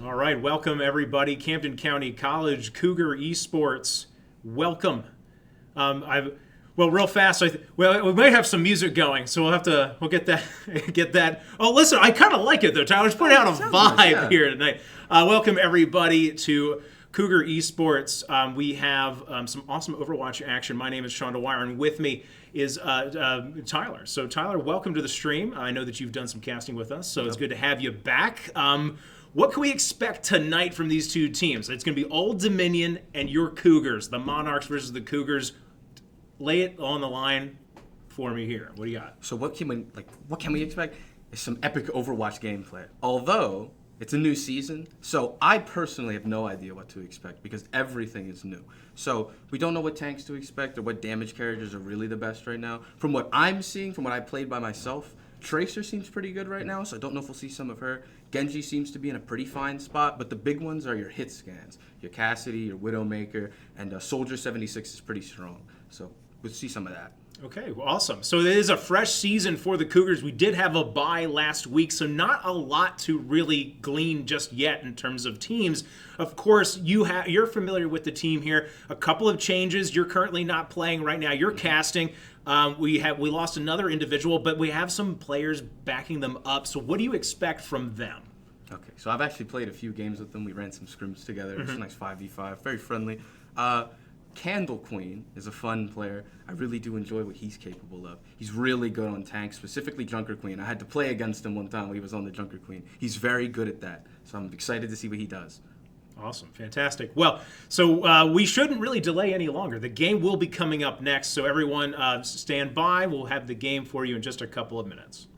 All right, welcome everybody. Camden County College Cougar Esports. Welcome. I've well, real fast. We might have some music going, so we'll get that get that. Oh, listen, I kind of like it though. Tyler's putting out a Sounds vibe nice, yeah. here tonight. Welcome everybody to Cougar Esports. We have some awesome Overwatch action. My name is Sean DeWire, and with me is Tyler. So, Tyler, welcome to the stream. I know that you've done some casting with us, so it's good to have you back. What can we expect tonight from these two teams? It's going to be Old Dominion and your Cougars, the Monarchs versus the Cougars. Lay it on the line for me here. What do you got? So what can we expect? Is some epic Overwatch gameplay. Although it's a new season, so I personally have no idea what to expect because everything is new. So we don't know what tanks to expect or what damage characters are really the best right now. From what I'm seeing, from what I played by myself, Tracer seems pretty good right now, so I don't know if we'll see some of her. Genji seems to be in a pretty fine spot, but the big ones are your hit scans. Your Cassidy, your Widowmaker, and Soldier 76 is pretty strong. So we'll see some of that. Okay, well, awesome. So it is a fresh season for the Cougars. We did have a bye last week, so not a lot to really glean just yet in terms of teams. Of course, you're familiar with the team here. A couple of changes. You're currently not playing right now. You're casting. We lost another individual, but we have some players backing them up. So what do you expect from them? Okay, so I've actually played a few games with them. We ran some scrims together. It's a nice 5v5, very friendly. Candle Queen is a fun player. I really do enjoy what he's capable of. He's really good on tanks, specifically Junker Queen. I had to play against him one time when he was on the Junker Queen. He's very good at that, so I'm excited to see what he does. Awesome. Fantastic. Well, so we shouldn't really delay any longer. The game will be coming up next, so everyone stand by. We'll have the game for you in just a couple of minutes.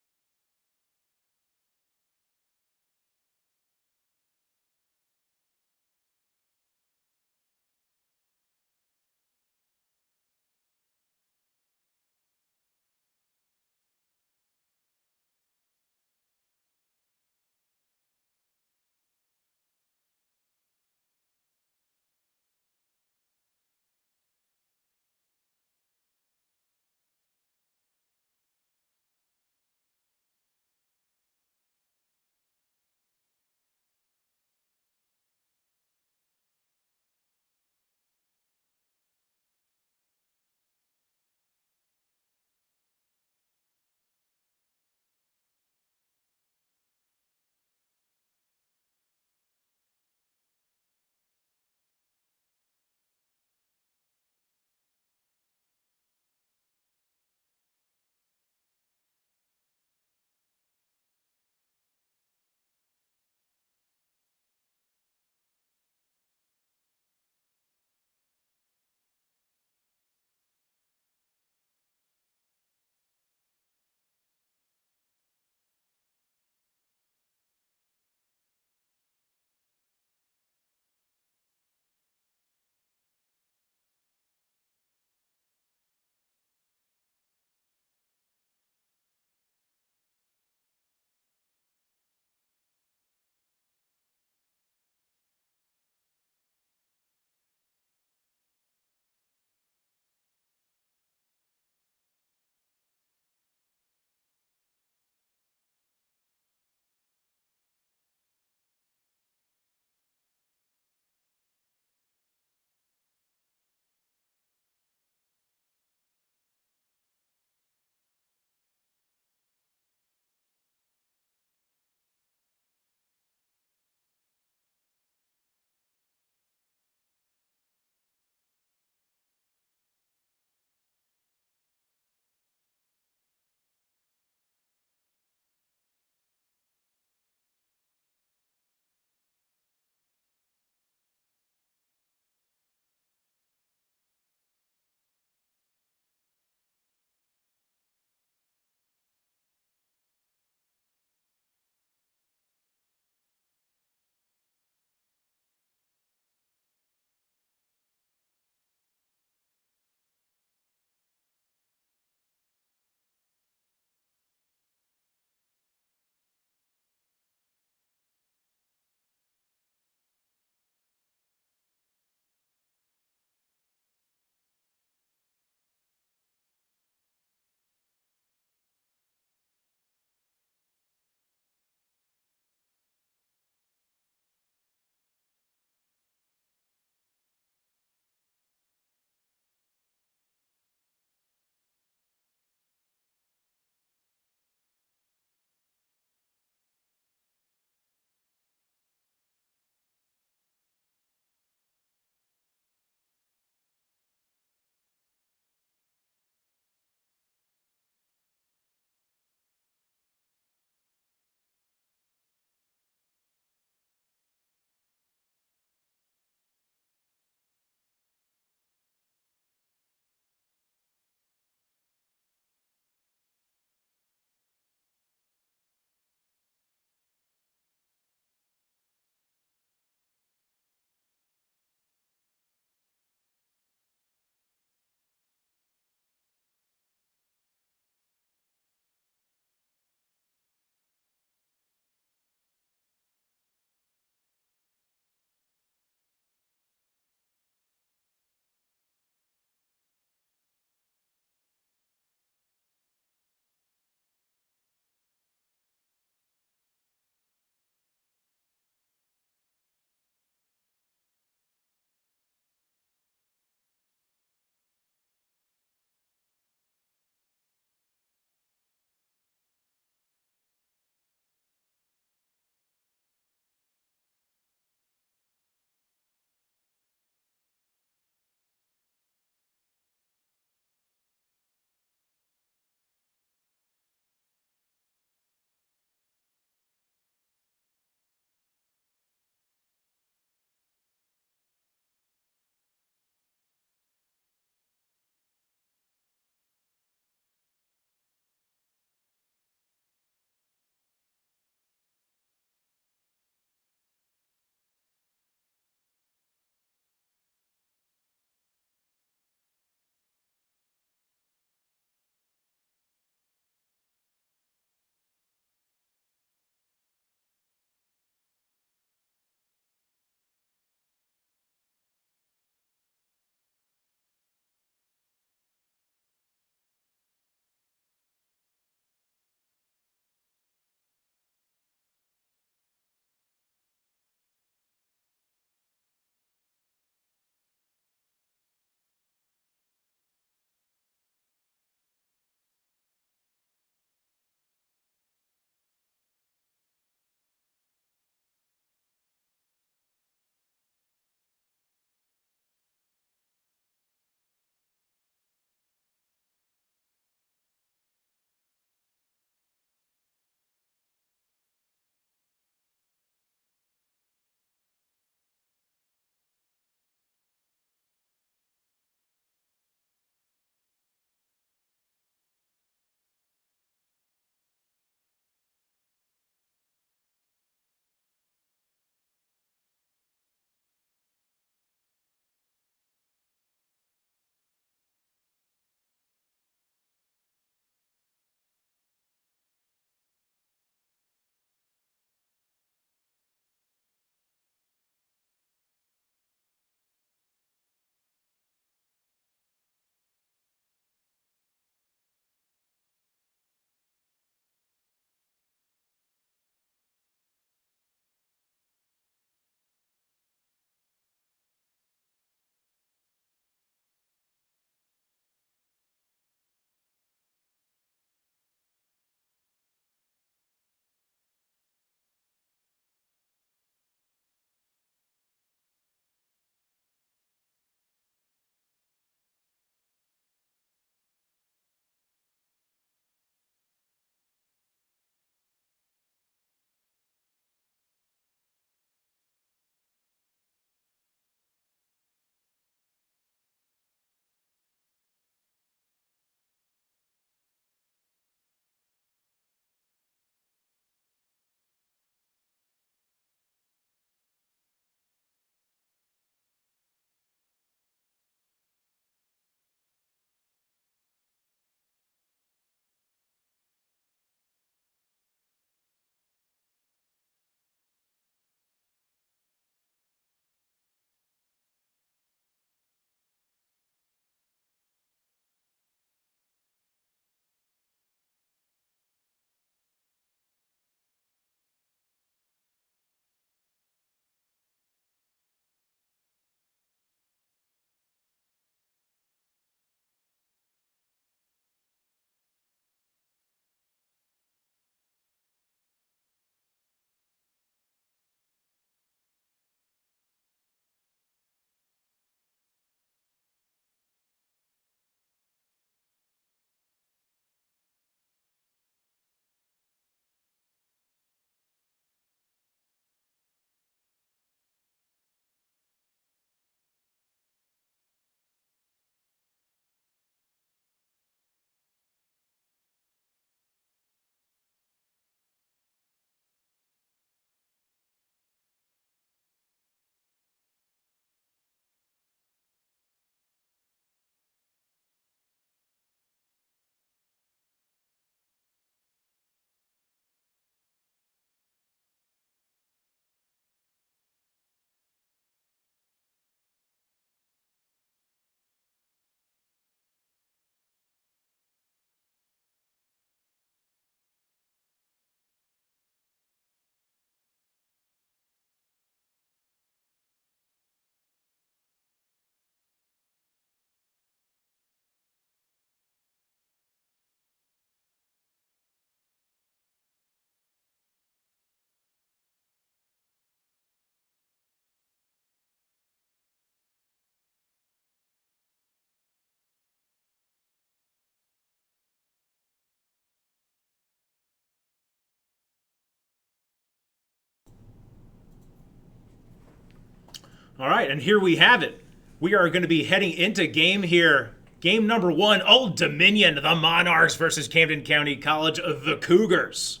All right, and here we have it. We are going to be heading into game here. Game number 1, Old Dominion, the Monarchs versus Camden County College, the Cougars.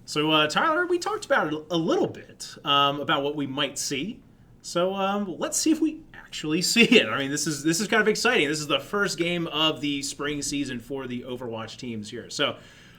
So, Tyler, we talked about it a little bit, about what we might see. So, let's see if we actually see it. I mean, this is kind of exciting. This is the first game of the spring season for the Overwatch teams here. So,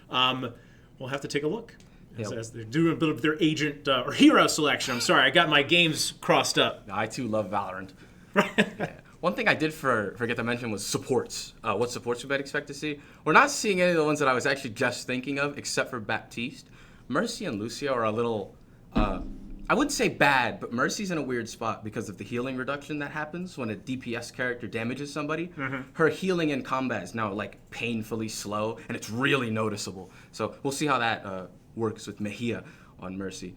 we'll have to take a look. As they're doing a bit of their agent or hero selection. I'm sorry, I got my games crossed up. I too love Valorant. Yeah. One thing I did forget to mention was supports. What supports we might expect to see? We're not seeing any of the ones that I was actually just thinking of, except for Baptiste. Mercy and Lucio are a little, I wouldn't say bad, but Mercy's in a weird spot because of the healing reduction that happens when a DPS character damages somebody. Mm-hmm. Her healing in combat is now like painfully slow, and it's really noticeable. So we'll see how that works with Mejia on Mercy.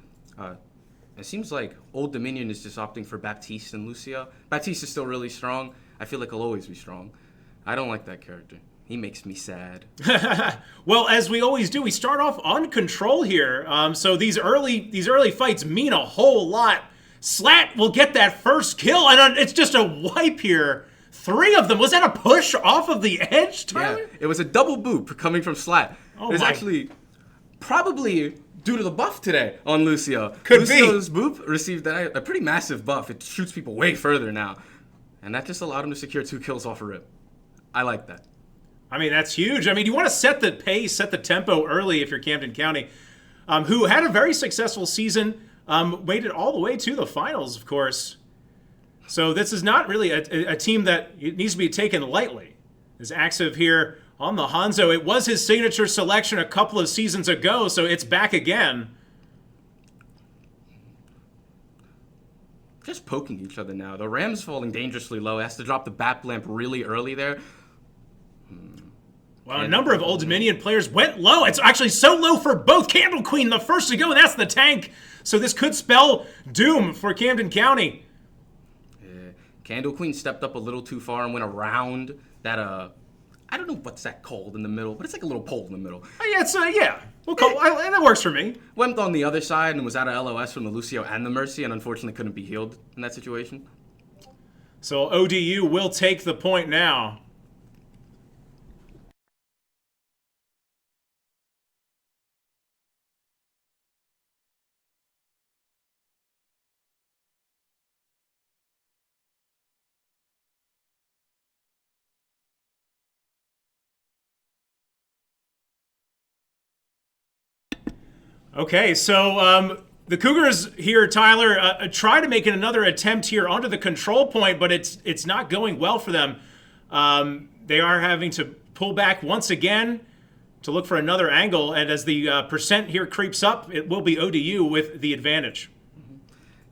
It seems like Old Dominion is just opting for Baptiste and Lucio. Baptiste is still really strong. I feel like he'll always be strong. I don't like that character. He makes me sad. Well, as we always do, we start off on control here. So these early fights mean a whole lot. Slat will get that first kill, and it's just a wipe here. 3 of them. Was that a push off of the edge, Tyler? Yeah, it was a double boop coming from Slat. Oh, it was my. actually probably due to the buff today on Lucio. Could Lucio's boop received a pretty massive buff. It shoots people way further now. And that just allowed him to secure 2 kills off a rip. I like that. I mean, that's huge. I mean, you want to set the pace, set the tempo early if you're Camden County, who had a very successful season, made it all the way to the finals, of course. So this is not really a team that it needs to be taken lightly. There's Axiv here on the Hanzo. It was his signature selection a couple of seasons ago, so it's back again. Just poking each other now. The Ram's falling dangerously low. Has to drop the BAP lamp really early there. Well, a number of Old Dominion players went low. It's actually so low for both. Candle Queen, the first to go, and that's the tank. So this could spell doom for Camden County. Yeah. Candle Queen stepped up a little too far and went around that, I don't know what's that called in the middle, but it's like a little pole in the middle. Yeah, it's, yeah. We'll call, that works for me. Went on the other side and was out of LOS from the Lucio and the Mercy, and unfortunately couldn't be healed in that situation. So ODU will take the point now. Okay, so the Cougars here, Tyler, try to make another attempt here onto the control point, but it's not going well for them. They are having to pull back once again to look for another angle, and as the percent here creeps up, it will be ODU with the advantage.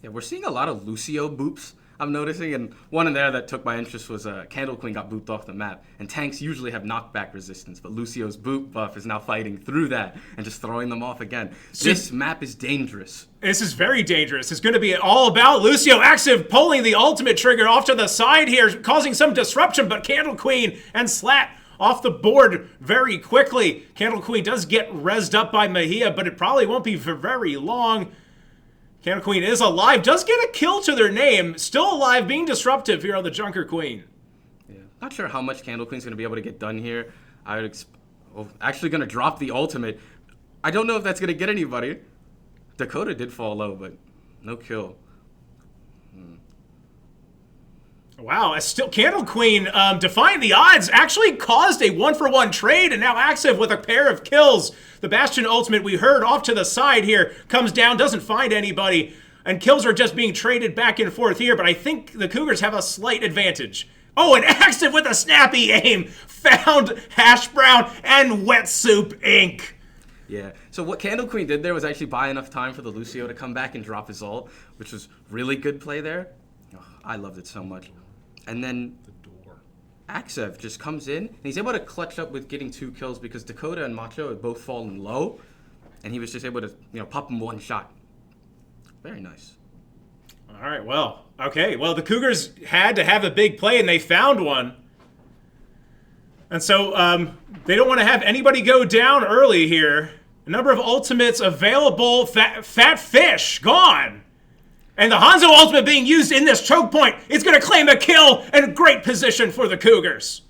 Yeah, we're seeing a lot of Lucio boops, I'm noticing, and one in there that took my interest was Candle Queen got booped off the map, and tanks usually have knockback resistance, but Lucio's boop buff is now fighting through that and just throwing them off again. This map is dangerous. This is very dangerous. It's going to be all about Lucio Axiv pulling the ultimate trigger off to the side here, causing some disruption, but Candle Queen and Slat off the board very quickly. Candle Queen does get rezzed up by Mejia, but it probably won't be for very long. Candle Queen is alive, does get a kill to their name, still alive, being disruptive here on the Junker Queen. Yeah, not sure how much Candle Queen's going to be able to get done here. Actually going to drop the ultimate. I don't know if that's going to get anybody. Dakota did fall low, but no kill. Wow, still Candle Queen defying the odds, actually caused a 1-for-1 trade, and now Axiv with a pair of kills. The Bastion ultimate we heard off to the side here comes down, doesn't find anybody, and kills are just being traded back and forth here, but I think the Cougars have a slight advantage. Oh, and Axiv with a snappy aim found Hash Brown and Wet Soup Inc. Yeah, so what Candle Queen did there was actually buy enough time for the Lucio to come back and drop his ult, which was really good play there. Oh, I loved it so much. And then Axiv just comes in, and he's able to clutch up with getting 2 kills because Dakota and Macho had both fallen low, and he was just able to, pop him one shot. Very nice. All right, well, okay. Well, the Cougars had to have a big play, and they found one. And so they don't want to have anybody go down early here. A number of ultimates available. Fat Fish, gone. And the Hanzo ultimate being used in this choke point is going to claim a kill and great position for the Cougars.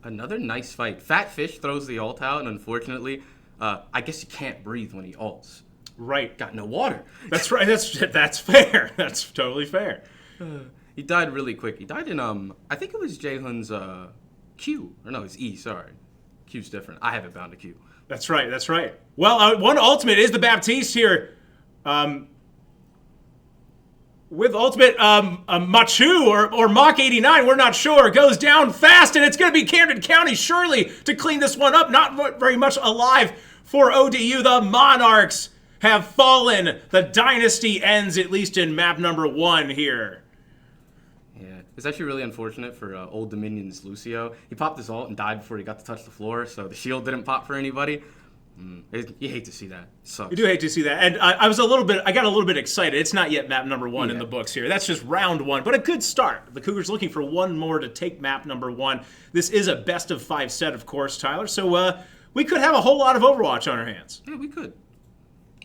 Another nice fight. Fat Fish throws the ult out, and unfortunately, I guess he can't breathe when he ults. Right. Got no water. That's right. That's fair. That's totally fair. He died really quick. He died in, I think it was Jaehoon's Q. Or no, it's E, sorry. Q's different. I have it bound to Q. That's right. That's right. Well, one ultimate is the Baptiste here. With ultimate Machu or Mach 89, we're not sure, goes down fast, and it's going to be Camden County surely to clean this one up. Not very much alive for ODU. The Monarchs have fallen. The dynasty ends, at least in map number 1 here. Yeah, it's actually really unfortunate for Old Dominion's Lucio. He popped his ult and died before he got to touch the floor, so the shield didn't pop for anybody. You hate to see that. It sucks. You do hate to see that. And I got a little bit excited. It's not yet map number 1 in the books here. That's just round 1, but a good start. The Cougars looking for one more to take map number 1. This is a best of 5 set, of course, Tyler. So we could have a whole lot of Overwatch on our hands. Yeah, we could.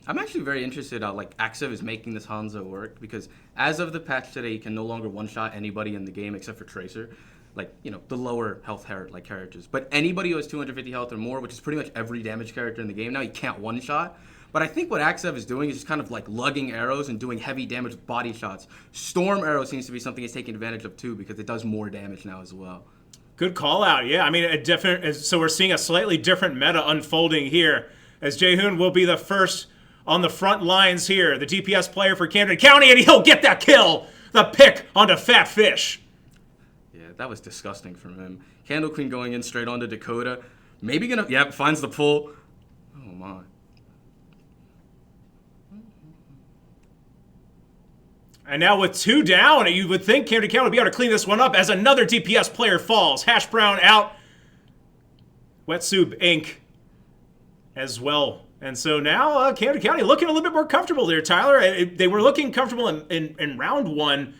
I'm actually very interested Axev is making this Hanzo work, because as of the patch today, you can no longer one-shot anybody in the game except for Tracer. The lower health characters. But anybody who has 250 health or more, which is pretty much every damage character in the game now, you can't one-shot. But I think what Axev is doing is just kind of lugging arrows and doing heavy damage with body shots. Storm arrow seems to be something he's taking advantage of too, because it does more damage now as well. Good call out. Yeah, I mean, so we're seeing a slightly different meta unfolding here, as Jaehoon will be the first on the front lines here, the DPS player for Camden County, and he'll get that kill. The pick onto Fat Fish. Yeah, that was disgusting from him. Candle Queen going in straight onto Dakota. Maybe finds the pull. Oh my. And now with 2 down, you would think Camden County would be able to clean this one up as another DPS player falls. Hash Brown out. Wet Soup Inc. as well. And so now Camden County looking a little bit more comfortable there, Tyler. They were looking comfortable in round 1,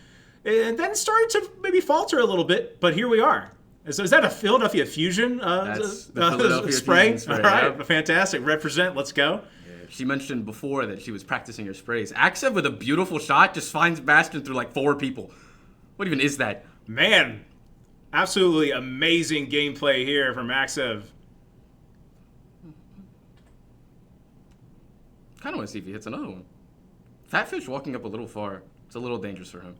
and then started to maybe falter a little bit. But here we are. So is that a Philadelphia Fusion That's the Philadelphia spray? Fusion spray? All right, yeah. Fantastic. Represent. Let's go. She mentioned before that she was practicing her sprays. Axev with a beautiful shot just finds Bastion through 4 people. What even is that? Man, absolutely amazing gameplay here from Axev. Kind of want to see if he hits another one. Fatfish walking up a little far. It's a little dangerous for him.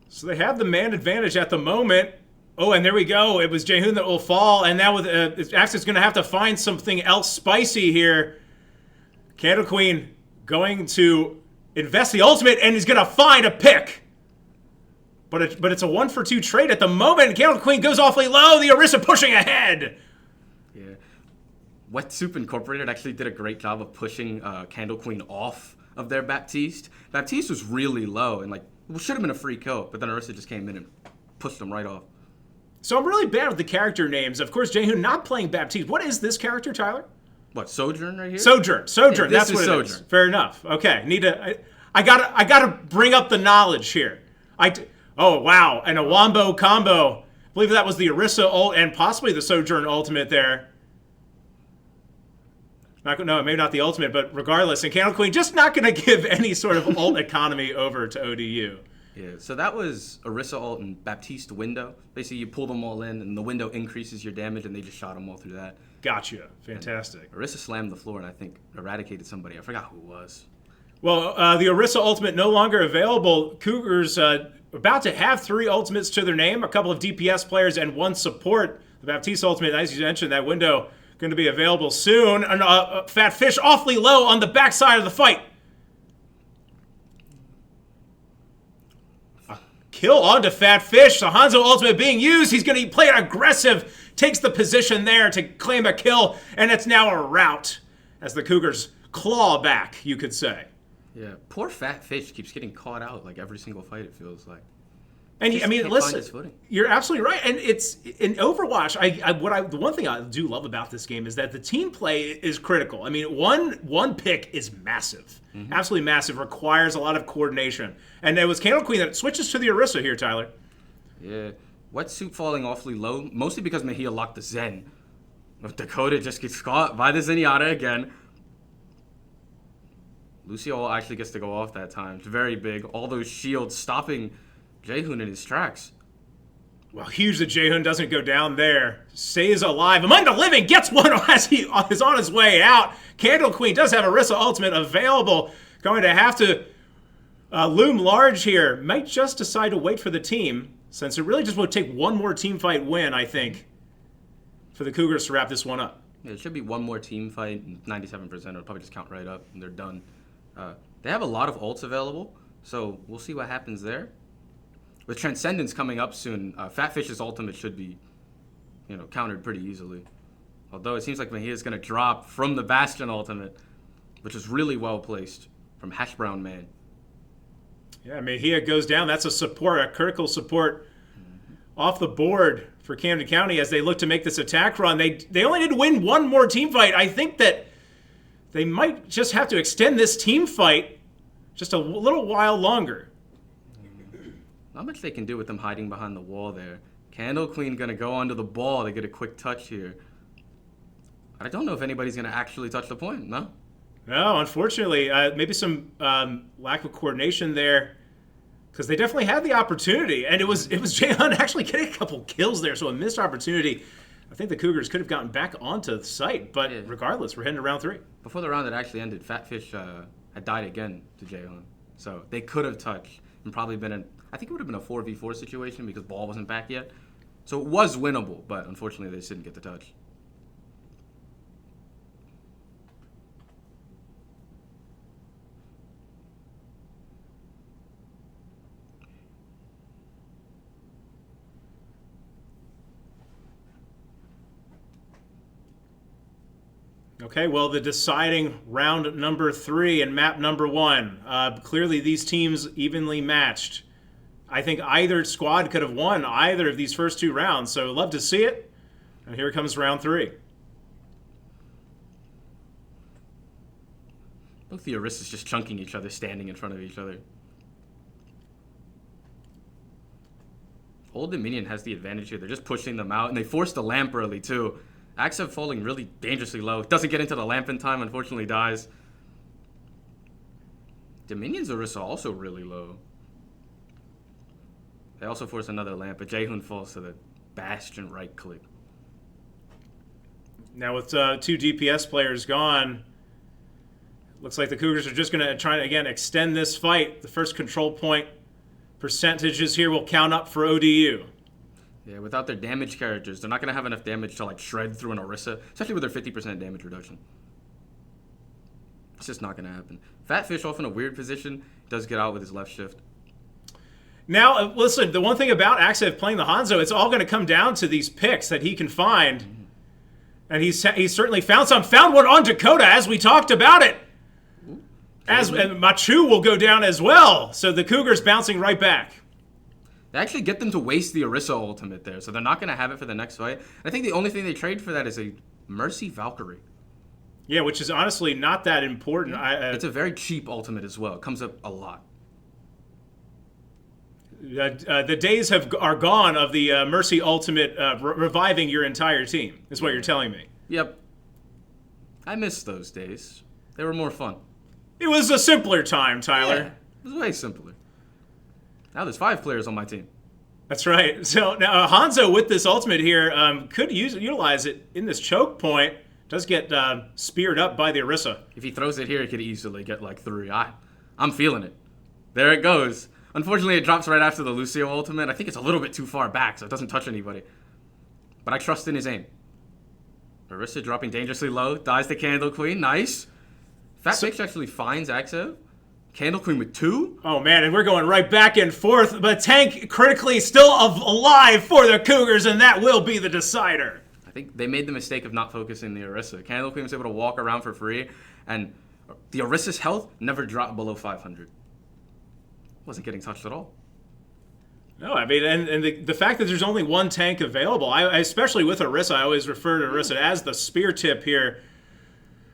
So they have the man advantage at the moment. Oh, and there we go. It was Jaehoon that will fall, and now with Axev's going to have to find something else spicy here. Candle Queen going to invest the ultimate, and he's going to find a pick. But it's a 1-for-2 trade at the moment. Candle Queen goes awfully low. The Orisa pushing ahead. Yeah. Wet Soup Incorporated actually did a great job of pushing Candle Queen off of their Baptiste. Baptiste was really low and should have been a free kill, but then Orisa just came in and pushed him right off. So I'm really bad with the character names. Of course, Jaehoon not playing Baptiste. What is this character, Tyler? What, Sojourn right here? Sojourn. Yeah, That's what it is. Fair enough. Okay. I gotta bring up the knowledge here. Oh wow, and a Wombo combo. I believe that was the Orisa ult and possibly the Sojourn ultimate there. No, maybe not the ultimate, but regardless, and Candle Queen just not going to give any sort of ult economy over to ODU. Yeah, so that was Orisa ult and Baptiste window. Basically, you pull them all in, and the window increases your damage, and they just shot them all through that. Gotcha. Fantastic. And Orisa slammed the floor, and I think eradicated somebody. I forgot who it was. Well, the Orisa ultimate no longer available. Cougars about to have 3 ultimates to their name, a couple of DPS players, and 1 support. The Baptiste ultimate, as you mentioned, that window going to be available soon. And Fat Fish awfully low on the backside of the fight. Kill onto Fat Fish. The Hanzo ultimate being used. He's going to play it aggressive. Takes the position there to claim a kill. And it's now a rout as the Cougars claw back, you could say. Yeah, poor Fat Fish keeps getting caught out every single fight, it feels like. And I mean, listen, you're absolutely right. And it's in Overwatch. The one thing I do love about this game is that the team play is critical. I mean, one pick is massive, absolutely massive. Requires a lot of coordination. And it was Candle Queen that switches to the Orisa here, Tyler. Yeah, Wet Soup falling awfully low, mostly because Mejia locked the Zen. Dakota just gets caught by the Zenyatta again. Lucio actually gets to go off that time. It's very big. All those shields stopping Jaehoon in his tracks. Well, huge that Jaehoon doesn't go down there. Stays alive. Among the living, gets one as he is on his way out. Candle Queen does have Orisa ultimate available. Going to have to loom large here. Might just decide to wait for the team, since it really just would take one more team fight win, I think, for the Cougars to wrap this one up. Yeah, it should be one more team fight. 97%. It'll probably just count right up, and they're done. They have a lot of ults available, so we'll see what happens there. With Transcendence coming up soon, Fatfish's ultimate should be, countered pretty easily. Although it seems like Mejia is going to drop from the Bastion ultimate, which is really well placed from Hash Brown Man. Yeah, Mejia goes down. That's a critical support off the board for Camden County as they look to make this attack run. They only need to win one more team fight. I think that they might just have to extend this team fight just a little while longer. Not much they can do with them hiding behind the wall there. Candle Queen going to go onto the ball to get a quick touch here. I don't know if anybody's going to actually touch the point, no? No, unfortunately. Maybe some lack of coordination there, because they definitely had the opportunity. And it was Jaehoon actually getting a couple kills there, so a missed opportunity. I think the Cougars could have gotten back onto the site, but regardless, we're heading to round 3. Before the round had actually ended, Fatfish had died again to Jaehoon. So they could have touched and probably been I think it would have been a 4v4 situation because ball wasn't back yet. So it was winnable, but unfortunately they just didn't get the touch. Okay, well, the deciding round number 3 and map number 1. Clearly, these teams evenly matched. I think either squad could have won either of these first 2 rounds, so love to see it. And here comes round 3. Both the Orisas just chunking each other, standing in front of each other. Old Dominion has the advantage here. They're just pushing them out, and they forced the lamp early, too. Axev falling really dangerously low. Doesn't get into the lamp in time, unfortunately dies. Dominion's Orisa also really low. They also force another lamp, but Jaehoon falls to the Bastion right click. Now with 2 DPS players gone, looks like the Cougars are just going to try to, again, extend this fight. The first control point percentages here will count up for ODU. Yeah, without their damage characters, they're not going to have enough damage to shred through an Orisa, especially with their 50% damage reduction. It's just not going to happen. Fatfish off in a weird position, does get out with his left shift. Now, listen, the one thing about Axev playing the Hanzo, it's all going to come down to these picks that he can find. Mm-hmm. And he's certainly found some. Found one on Dakota, as we talked about it. And Machu will go down as well. So the Cougars bouncing right back. They actually get them to waste the Orisa ultimate there, so they're not going to have it for the next fight. I think the only thing they trade for that is a Mercy Valkyrie. Yeah, which is honestly not that important. It's a very cheap ultimate as well. It comes up a lot. The days are gone of the Mercy ultimate reviving your entire team, is what you're telling me. Yep. I miss those days. They were more fun. It was a simpler time, Tyler. Yeah, it was way simpler. Now there's 5 players on my team. That's right. So now Hanzo with this ultimate here could utilize it in this choke point. Does get speared up by the Orisa. If he throws it here, he could easily get 3. I'm feeling it. There it goes. Unfortunately, it drops right after the Lucio ultimate. I think it's a little bit too far back, so it doesn't touch anybody. But I trust in his aim. Orisa dropping dangerously low. Dies the Candle Queen. Nice. Fatfish actually finds Axev. Candle Queen with 2. Oh, man, and we're going right back and forth. But Tank critically still alive for the Cougars, and that will be the decider. I think they made the mistake of not focusing the Orisa. Candle Queen was able to walk around for free, and the Orisa's health never dropped below 500. Wasn't getting touched at all. No, I mean, and the fact that there's only one tank available, I especially with Orisa, I always refer to Orisa as the spear tip here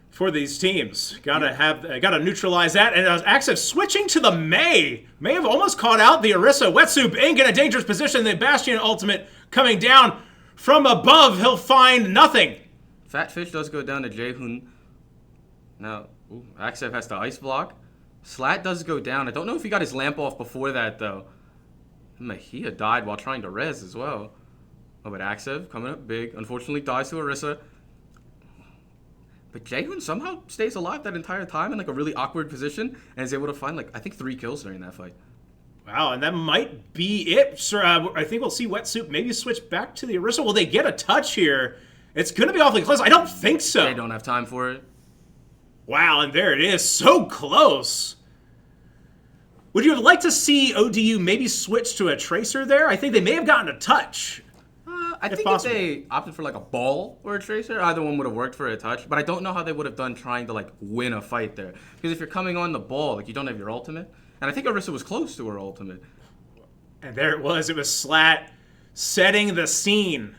for these teams. Gotta neutralize that. And Axev switching to the May have almost caught out the Orisa. Wetsup Ink in a dangerous position. The Bastion ultimate coming down from above. He'll find nothing. Fatfish does go down to Jaehoon. Now, Axev has to ice block. Slat does go down. I don't know if he got his lamp off before that, though. Mahia died while trying to res as well. Oh, but Axev coming up big. Unfortunately, dies to Orisa. But Jaehoon somehow stays alive that entire time in like a really awkward position and is able to find like, I think 3 kills during that fight. Wow, and that might be it. Sir, I think we'll see Wetsuit maybe switch back to the Orisa. Will they get a touch here? It's going to be awfully close. I don't think so. They don't have time for it. Wow, and there it is. So close. Would you have liked to see ODU maybe switch to a Tracer there? I think they may have gotten a touch. I think possible. if they opted for like a ball or a Tracer, either one would have worked for a touch. But I don't know how they would have done trying to like win a fight there. Because if you're coming on the ball, like you don't have your ultimate. And I think Orisa was close to her ultimate. And there it was. It was Slat setting the scene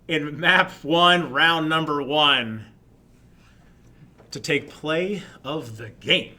in map 1, round number 1, to take play of the game.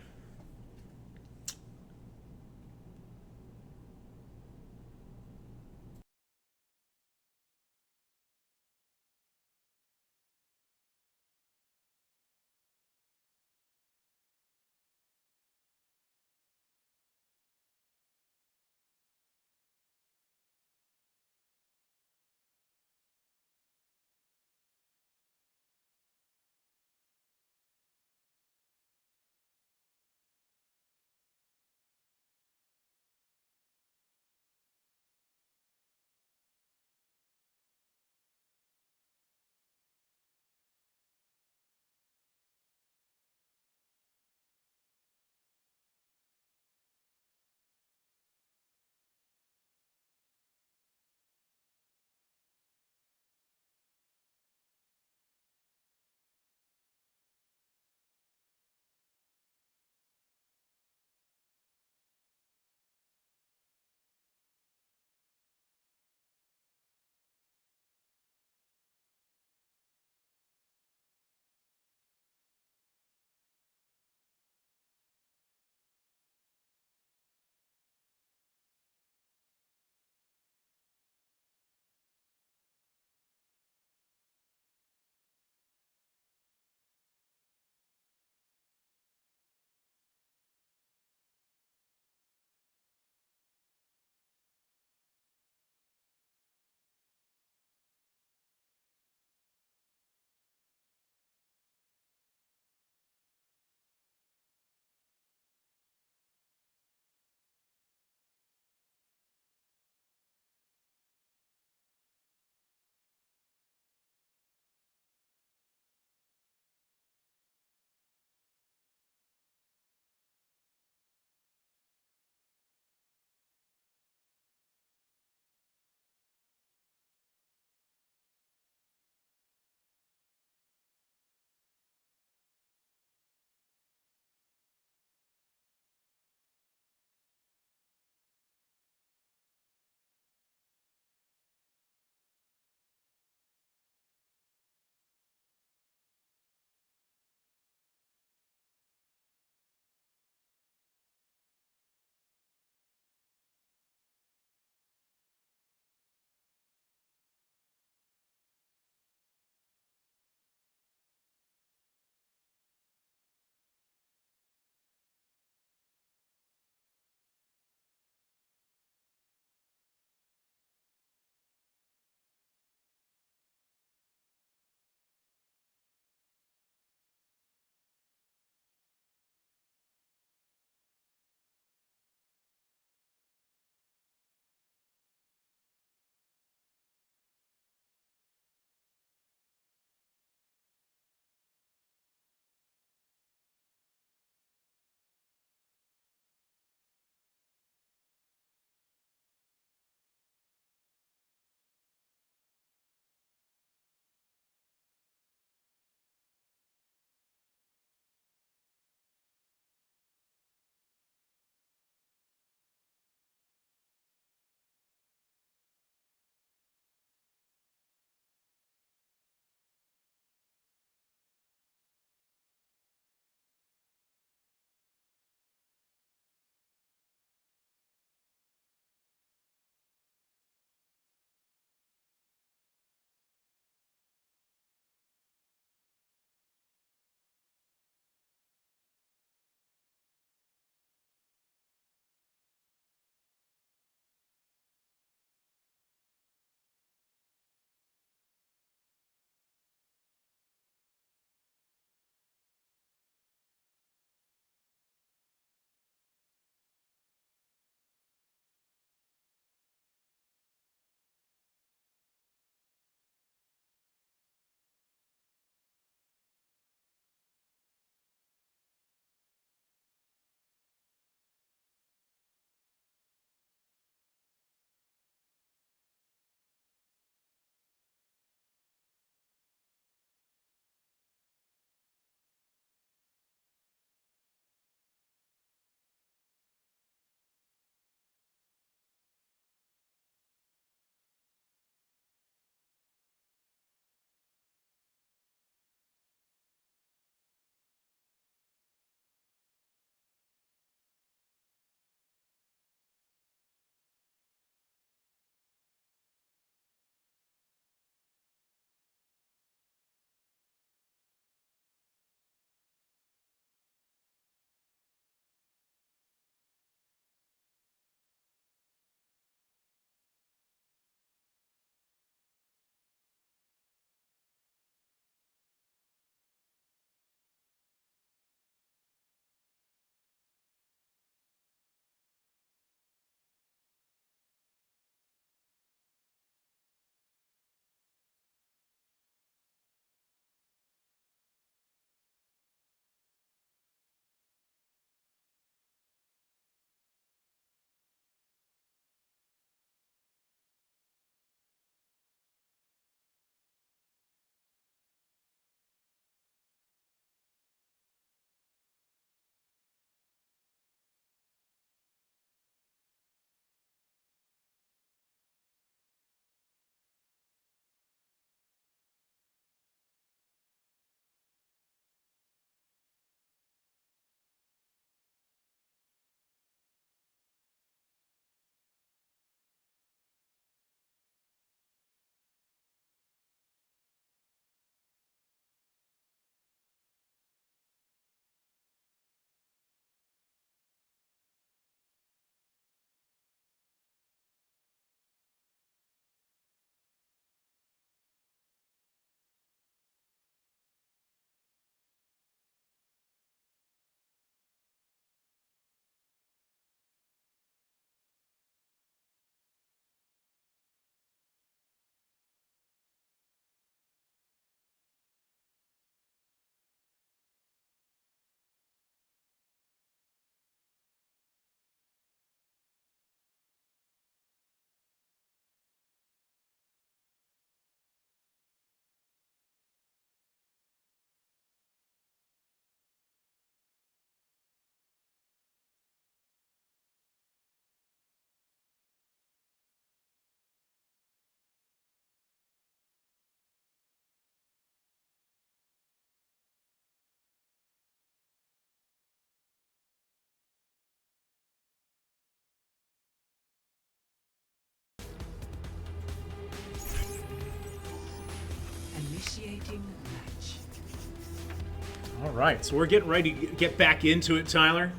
All right, so we're getting ready to get back into it, Tyler.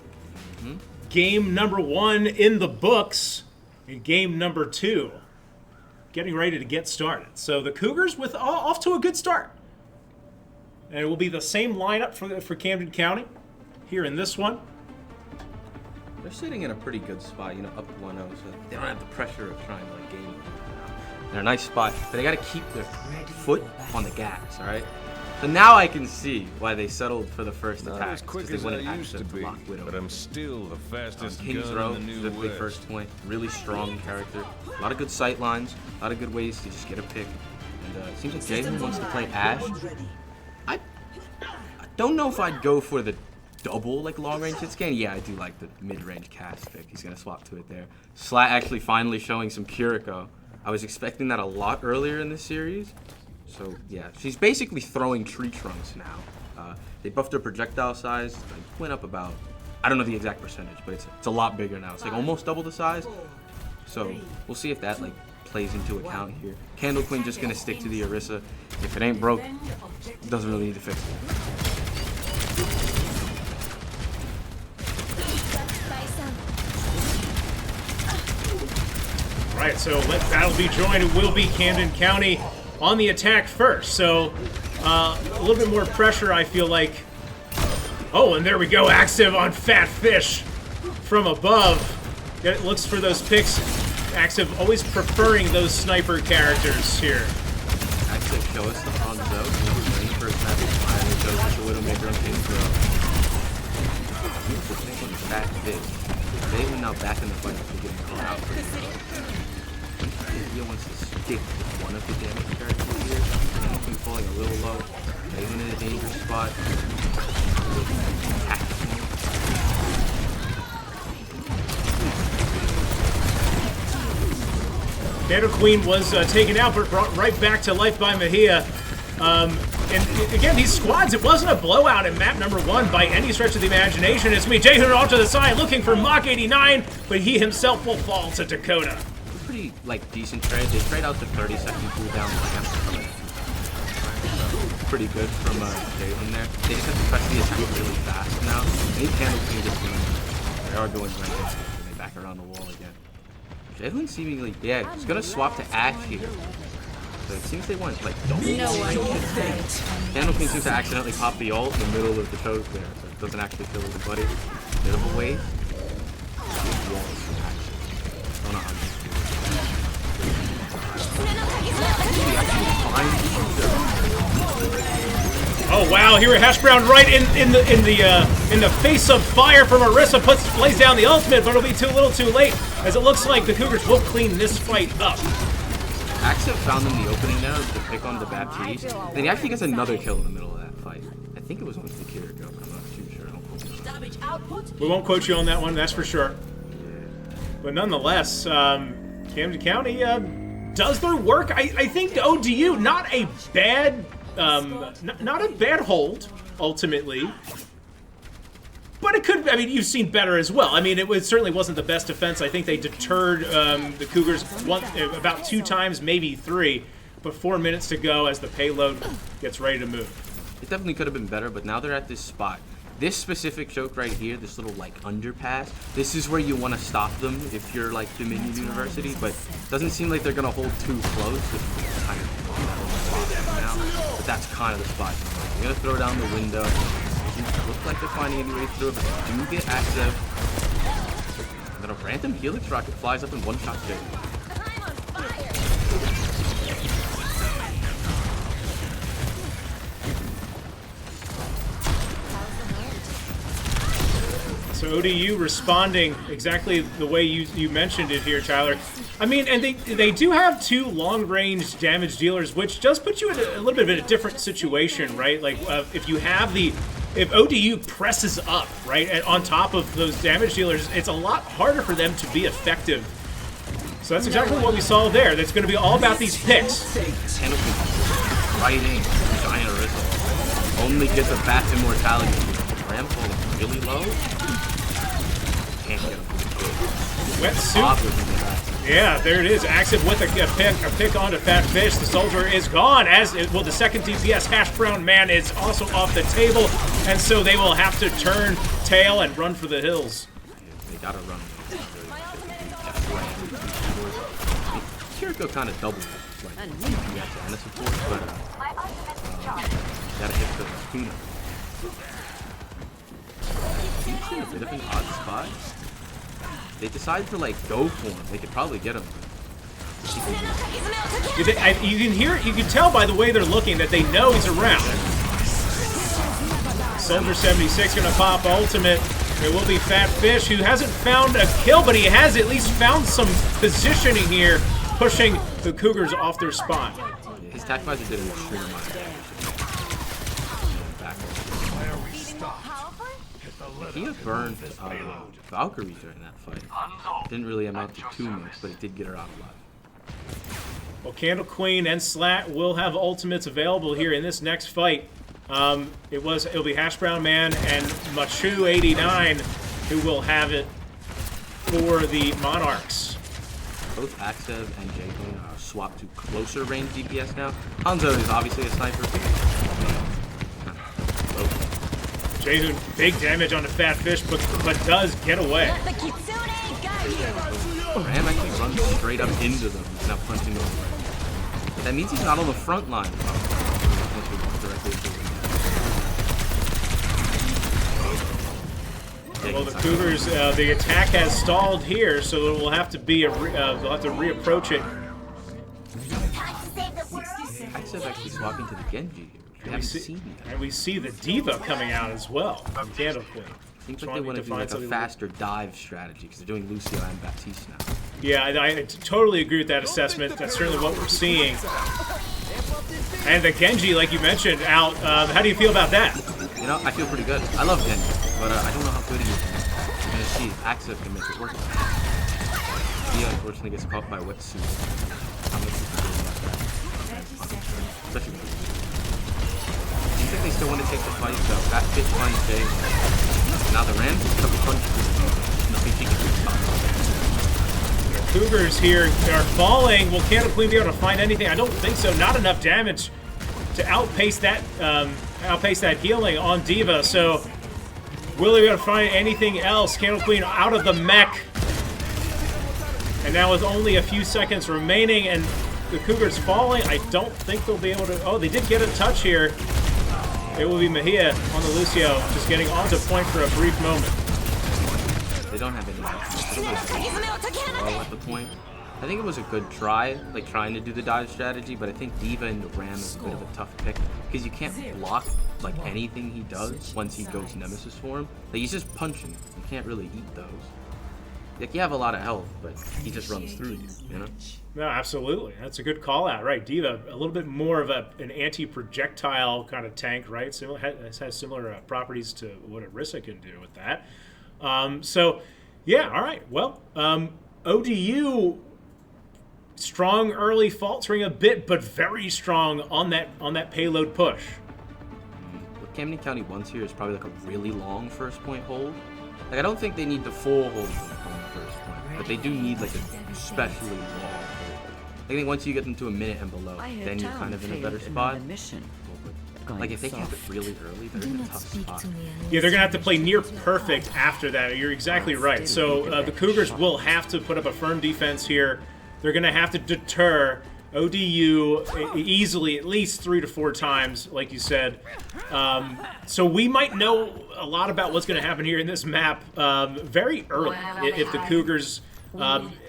Game number 1 in the books, and game number 2 getting ready to get started. So the Cougars with off to a good start. And it will be the same lineup for Camden County here in this one. They're sitting in a pretty good spot, up 1-0, so they don't have the pressure of trying to game. They're in a nice spot, but they got to keep their foot on the gas, all right? So now I can see why they settled for the first attack, because they wouldn't actually have to lock Widow. But I'm still the fastest King's gun Row, in the the New big West. first point, really strong character, a lot of good sight lines, a lot of good ways to just get a pick. And it seems like Jaden wants to play Ash. I don't know if I'd go for the double long range hit scan. Yeah, I do like the mid-range cast pick. He's gonna swap to it there. Slat actually finally showing some Kiriko. I was expecting that a lot earlier in this series. So yeah, she's basically throwing tree trunks now. They buffed her projectile size. It went up about, I don't know the exact percentage, but it's a lot bigger now. It's almost double the size. So we'll see if that plays into account here. Candle Queen just gonna stick to the Orisa. If it ain't broke, doesn't really need to fix it. All right, so let battle be joined. It will be Camden County on the attack first. So a little bit more pressure, I feel like. Oh, and there we go. Active on Fat Fish from above. It looks for those picks. Active always preferring those sniper characters here. Active show us the Hanzo. Waiting for a snap. Finally shows us the Widowmaker on King's Row. Beautiful pick on Fat Fish. They are now back in the fight after getting caught out for it. India wants to stick with one of the damage characters here. Candlequeen falling a little low. Even in a dangerous spot. Candle Queen was taken out, but brought right back to life by Mejia. And again, these squads, it wasn't a blowout in map number 1 by any stretch of the imagination. It's Jaehoon off to the side looking for Mach 89, but he himself will fall to Dakota. Pretty decent trade. They trade out the 30-second cooldown lamp. So, pretty good from Jaehoon there. They just have to press the attack really fast now. They Candle Queen just going. They are going right and they back around the wall again. Jaehoon seemingly, yeah, he's gonna swap to Ash here. So it seems they want double. Candle Queen seems to accidentally pop the ult in the middle of the choke there, so it doesn't actually kill everybody. Bit of a wave. Don't know how Oh wow! Here Hash Brown right in the face of fire from Orisa lays down the ultimate, but it'll be too little, too late, as it looks like the Cougars will clean this fight up. Axel found in the opening there to pick on the Baptiste. Then he actually gets another kill in the middle of that fight. I think it was with the Kiriko. I'm not too sure. We won't quote you on that one, that's for sure. But nonetheless, Camden County does their work. I think ODU not a bad hold ultimately. But it could, I mean, you've seen better as well. I mean, it certainly wasn't the best defense. I think they deterred the Cougars about 2 times, maybe 3. But 4 minutes to go as the payload gets ready to move. It definitely could have been better, but now they're at this spot. This specific choke right here, this little underpass, this is where you want to stop them if you're Dominion University, but it doesn't seem like they're going to hold too close. It's kind of now, but that's kind of the spot. You're going to throw down the window. Look like they're finding any way through it, but they do get access. And then a random Helix rocket flies up and one-shot Jake. So ODU responding exactly the way you mentioned it here, Tyler. I mean, and they do have 2 long-range damage dealers, which does put you in a little bit of a different situation, right? If ODU presses up, right, and on top of those damage dealers, it's a lot harder for them to be effective. So that's exactly what we saw there. That's going to be all about these picks. Fighting Giant Orisa. Only gets a fast immortality. Ram falling really low. Can't get him. Wetsuit. Yeah, there it is. Axib with a pick onto Fat Fish. The soldier is gone. The second DPS, Hash Brown Man, is also off the table, and so they will have to turn tail and run for the hills. They gotta run. Kiriko kind of doubles like DPS and support, but gotta hit the tuna. He's in a bit of an odd spot. They decide to like go for him. They could probably get him. You can hear, you can tell by the way they're looking that they know he's around. Soldier 76 gonna pop ultimate. It will be Fat Fish, who hasn't found a kill, but he has at least found some positioning here, pushing the Cougars off their spot. His attack visor did an extreme amount of damage. He had burned Valkyrie during that fight. Didn't really amount to too much, but it did get her out alive. Well, Candle Queen and Slat will have ultimates available here in this next fight. It'll be Hash Brown Man and Machu 89 who will have it for the Monarchs. Both Axev and J-Queen are swapped to closer range DPS now. Hanzo is obviously a sniper. Jehun, big damage on the Fat Fish, but does get away. Ram actually runs straight up into them. He's not punching them away. But that means he's not on the front line. Well, the Cougars, the attack has stalled here, so it will have to be they'll have to reapproach it. Axev actually swapping to the Genji here. And we see the Diva coming out as well from Candle Queen. Seems like they want to do like a faster dive strategy because they're doing Lucio and Baptiste now. Yeah, I totally agree with that assessment. That's certainly what we're seeing. And the Genji, like you mentioned, out. How do you feel about that? You know, I feel pretty good. I love Genji, but I don't know how good he is. You're gonna see Axev can make it work. He unfortunately gets caught by wetsuit. How much is he doing about that? Especially when I think they still want to take the fight, so that bitch finds Jay. Now the Rams just took a punch. Nothing she can do to stop them. Cougars here are falling. Will Candle Queen be able to find anything? I don't think so. Not enough damage to outpace that healing on Diva. So will they be able to find anything else? Candle Queen out of the mech. And now with only a few seconds remaining and the Cougars falling, I don't think they'll be able to... Oh, they did get a touch here. It will be Mejia on the Lucio, just getting onto point for a brief moment. They don't have any well at the point. I think it was a good try, like trying to do the dive strategy, but I think Diva and the Ram is a bit of a tough pick because you can't block like anything he does once he goes Nemesis form. Like he's just punching. You can't really eat those. Like you have a lot of health, but he just runs through you, you know? No, absolutely. That's a good call out, right? Diva, a little bit more of an anti-projectile kind of tank, right? Has similar properties to what Orisa can do with that. So, yeah, all right. Well, ODU, strong early, faltering a bit, but very strong on that payload push. What Camden County wants here is probably like a really long first point hold. Like I don't think they need the full hold on the first point, but they do need like a especially long hold. I think once you get them to a minute and below, then you're kind of in a better spot. Like if they cap it really early, they're in a tough spot. Yeah, they're gonna have to play near perfect after that. You're exactly right. So the Cougars will have to put up a firm defense here. They're gonna have to deter ODU easily at least 3 to 4 times, like you said. So we might know a lot about what's going to happen here in this map very early if the Cougars,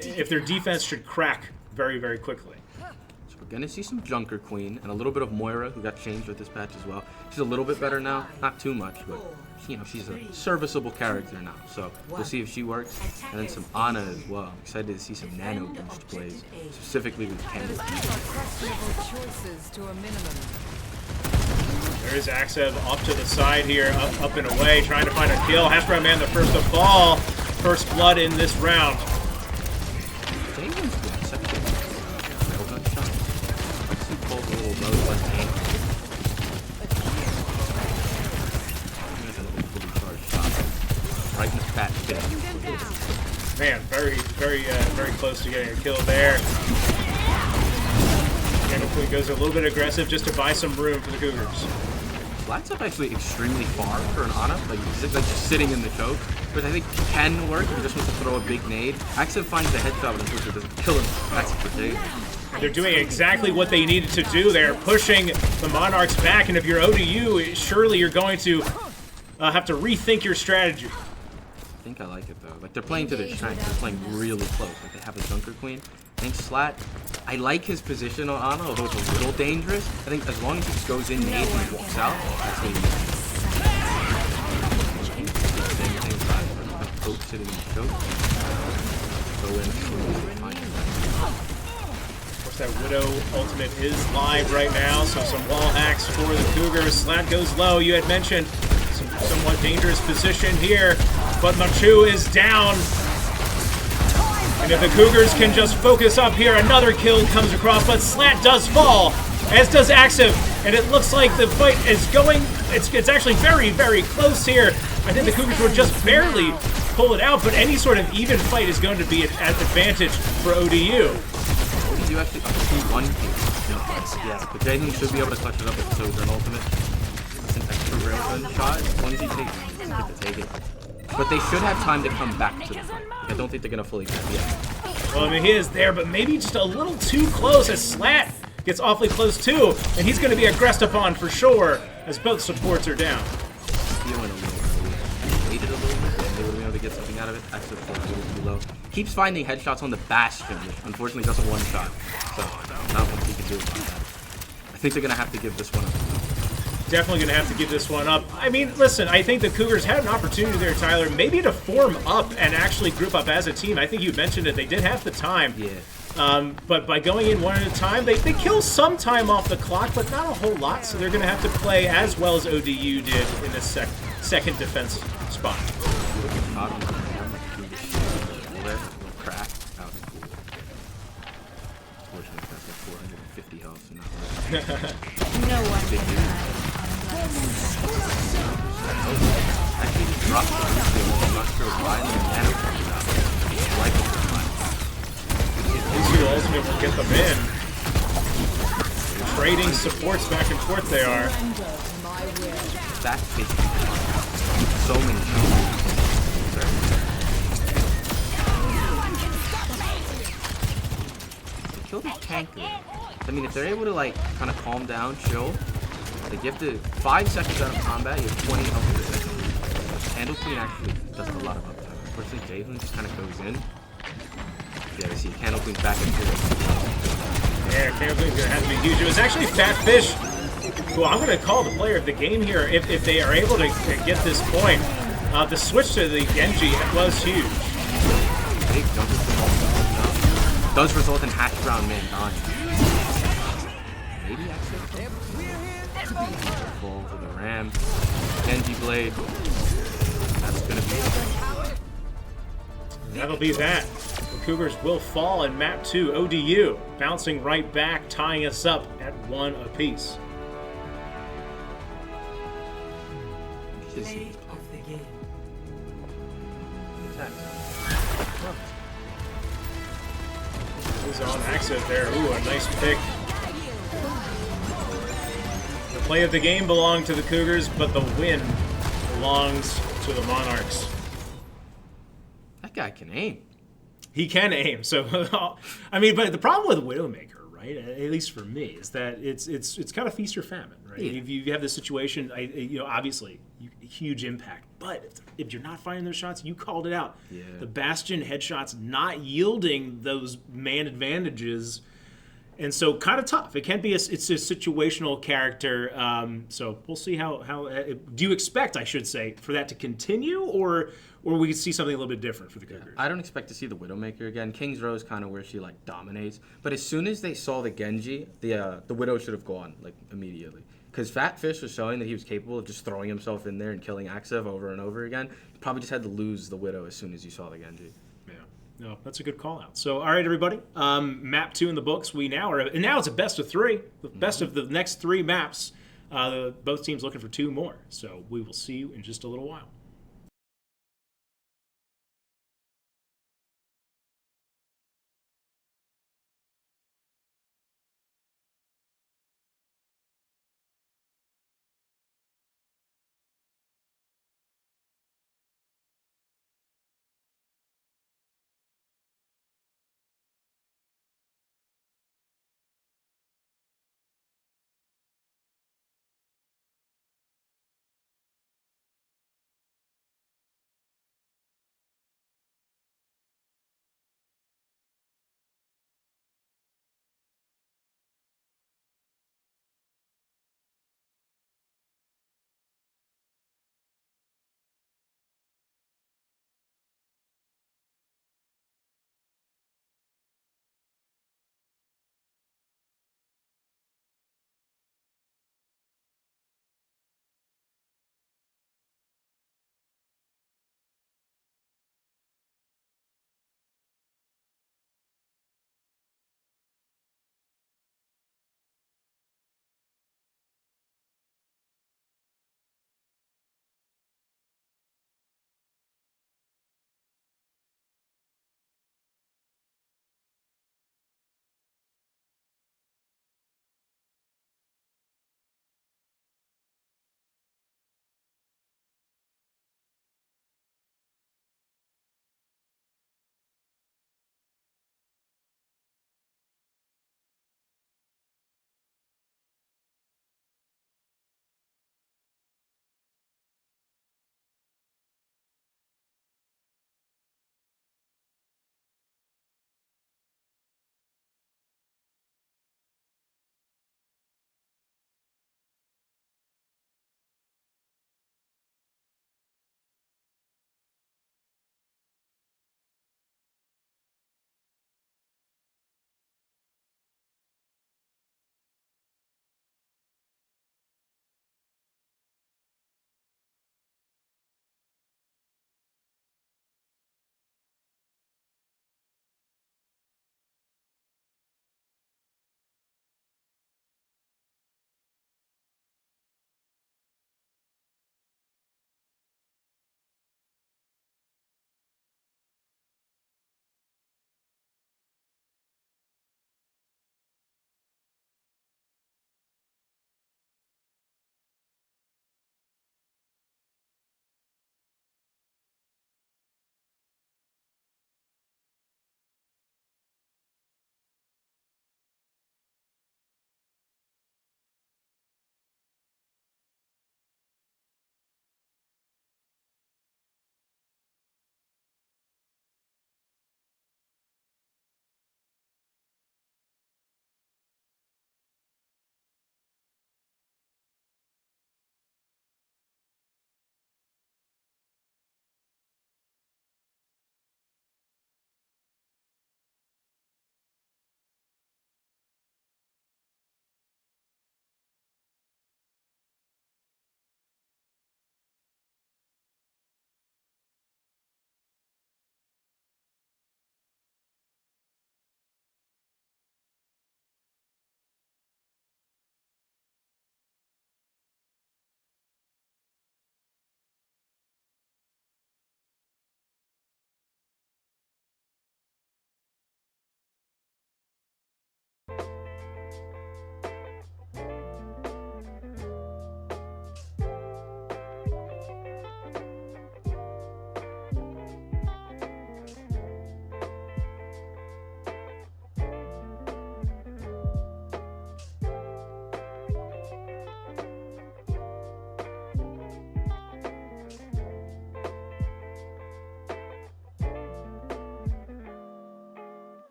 if their defense should crack very, very quickly. So we're going to see some Junker Queen and a little bit of Moira, who got changed with this patch as well. She's a little bit better now, not too much, but you know, she's a serviceable character now. So we'll see if she works. And then some Ana as well. I'm excited to see some nano boost plays, specifically with Kendall. There's Axev off to the side here, up and away, trying to find a kill. Hash Brown Man the first to fall. First blood in this round. Right in the fat pit. Man, very close to getting a kill there. Candlepoint goes a little bit aggressive just to buy some room for the Cougars. Flat's up actually extremely far for an Ana. Like, he's like just sitting in the choke, which I think can work if he just wants to throw a big nade. Axel finds the headshot, but unfortunately doesn't kill him. That's the dig. They're doing exactly what they needed to do. They're pushing the Monarchs back, and if you're ODU, surely you're going to have to rethink your strategy. I think I like it though. Like, they're playing to their strength. They're playing really close. Like, they have a Junker Queen. I think Slat, I like his position on Ana, although it's a little dangerous. I think as long as he just goes in nade and walks out, that's what he needs. Same thing, Slat. Poke sitting in the choke. Go in. Of course, that Widow ultimate is live right now, so some wall hacks for the Cougars. Slat goes low. You had mentioned some somewhat dangerous position here, but Machu is down. And if the Cougars can just focus up here, another kill comes across, but Slat does fall, as does Axev, and it looks like the fight is going, it's actually very close here. I think the Cougars will just barely pull it out, but any sort of even fight is going to be an advantage for ODU. ODU actually up to 1 kill. Yeah, but Jaehoon should be able to clutch it up with the Sojourn ultimate. It's an extra railgun shot, as long as he takes it, he get to take it. But they should have time to come back to the fight. I don't think they're going to fully get it yet. Well, I mean, he is there, but maybe just a little too close as Slat gets awfully close too, and he's going to be aggressed upon for sure as both supports are down. He went a little early. Waited a little bit, and they would have been able to get something out of it. Actually, a little too low. Keeps finding headshots on the Bastion, which unfortunately doesn't one-shot. So, not much he can do about that. I think they're going to have to give this one up. Definitely going to have to give this one up. I mean, listen, I think the Cougars had an opportunity there, Tyler, maybe to form up and actually group up as a team. I think you mentioned it. They did have the time. Yeah. But by going in one at a time, they kill some time off the clock, but not a whole lot, so they're going to have to play as well as ODU did in this second defense spot. Crack. That was cool. Unfortunately, that's like 450 health, so not No one can hide. actually just dropped the Lucio. I'm not sure why. Lucio ultimate will get them in. Trading supports back and forth they are. That's so many shots. Kill this tanker. I mean, if they're able to like kind of calm down, chill, like you have to 5 seconds out of combat, you have 20 health per second. Candle Queen actually does a lot of uptime. Unfortunately, Jaehoon just kind of goes in. Yeah, we see Candle Queen's back and forth. Yeah, Candle Queen's gonna have to be huge. It was actually Fat Fish, who I'm gonna call the player of the game here if they are able to get this point. The switch to the Genji was huge. Big jump does result in hash brown man dying. Maybe actually. Fall to the ram. Genji blade. That's gonna be it. That'll be that. The Cougars will fall in map 2, ODU, bouncing right back, tying us up at 1 apiece. Play of the game. He's on exit there. Ooh, a nice pick. The play of the game belonged to the Cougars, but the win belongs to the Monarchs. That guy can aim. He can aim. So, I mean, but the problem with Widowmaker, right? At least for me, is that it's kind of feast or famine, right? Yeah. If you have this situation, obviously, huge impact. But if you're not firing those shots, you called it out. Yeah. The Bastion headshots not yielding those man advantages, and so kind of tough. It can be it's a situational character. So we'll see how do you expect, I should say, for that to continue, or we could see something a little bit different for the Cougars? I don't expect to see the Widowmaker again. King's Row is kind of where she like dominates. But as soon as they saw the Genji, the Widow should have gone like immediately. Because Fat Fish was showing that he was capable of just throwing himself in there and killing Axev over and over again. He probably just had to lose the Widow as soon as you saw the Genji. Yeah, no, that's a good call out. So, all right, everybody, map 2 in the books. Now it's a best of 3, the best of the next 3 maps. Both teams looking for 2 more. So we will see you in just a little while.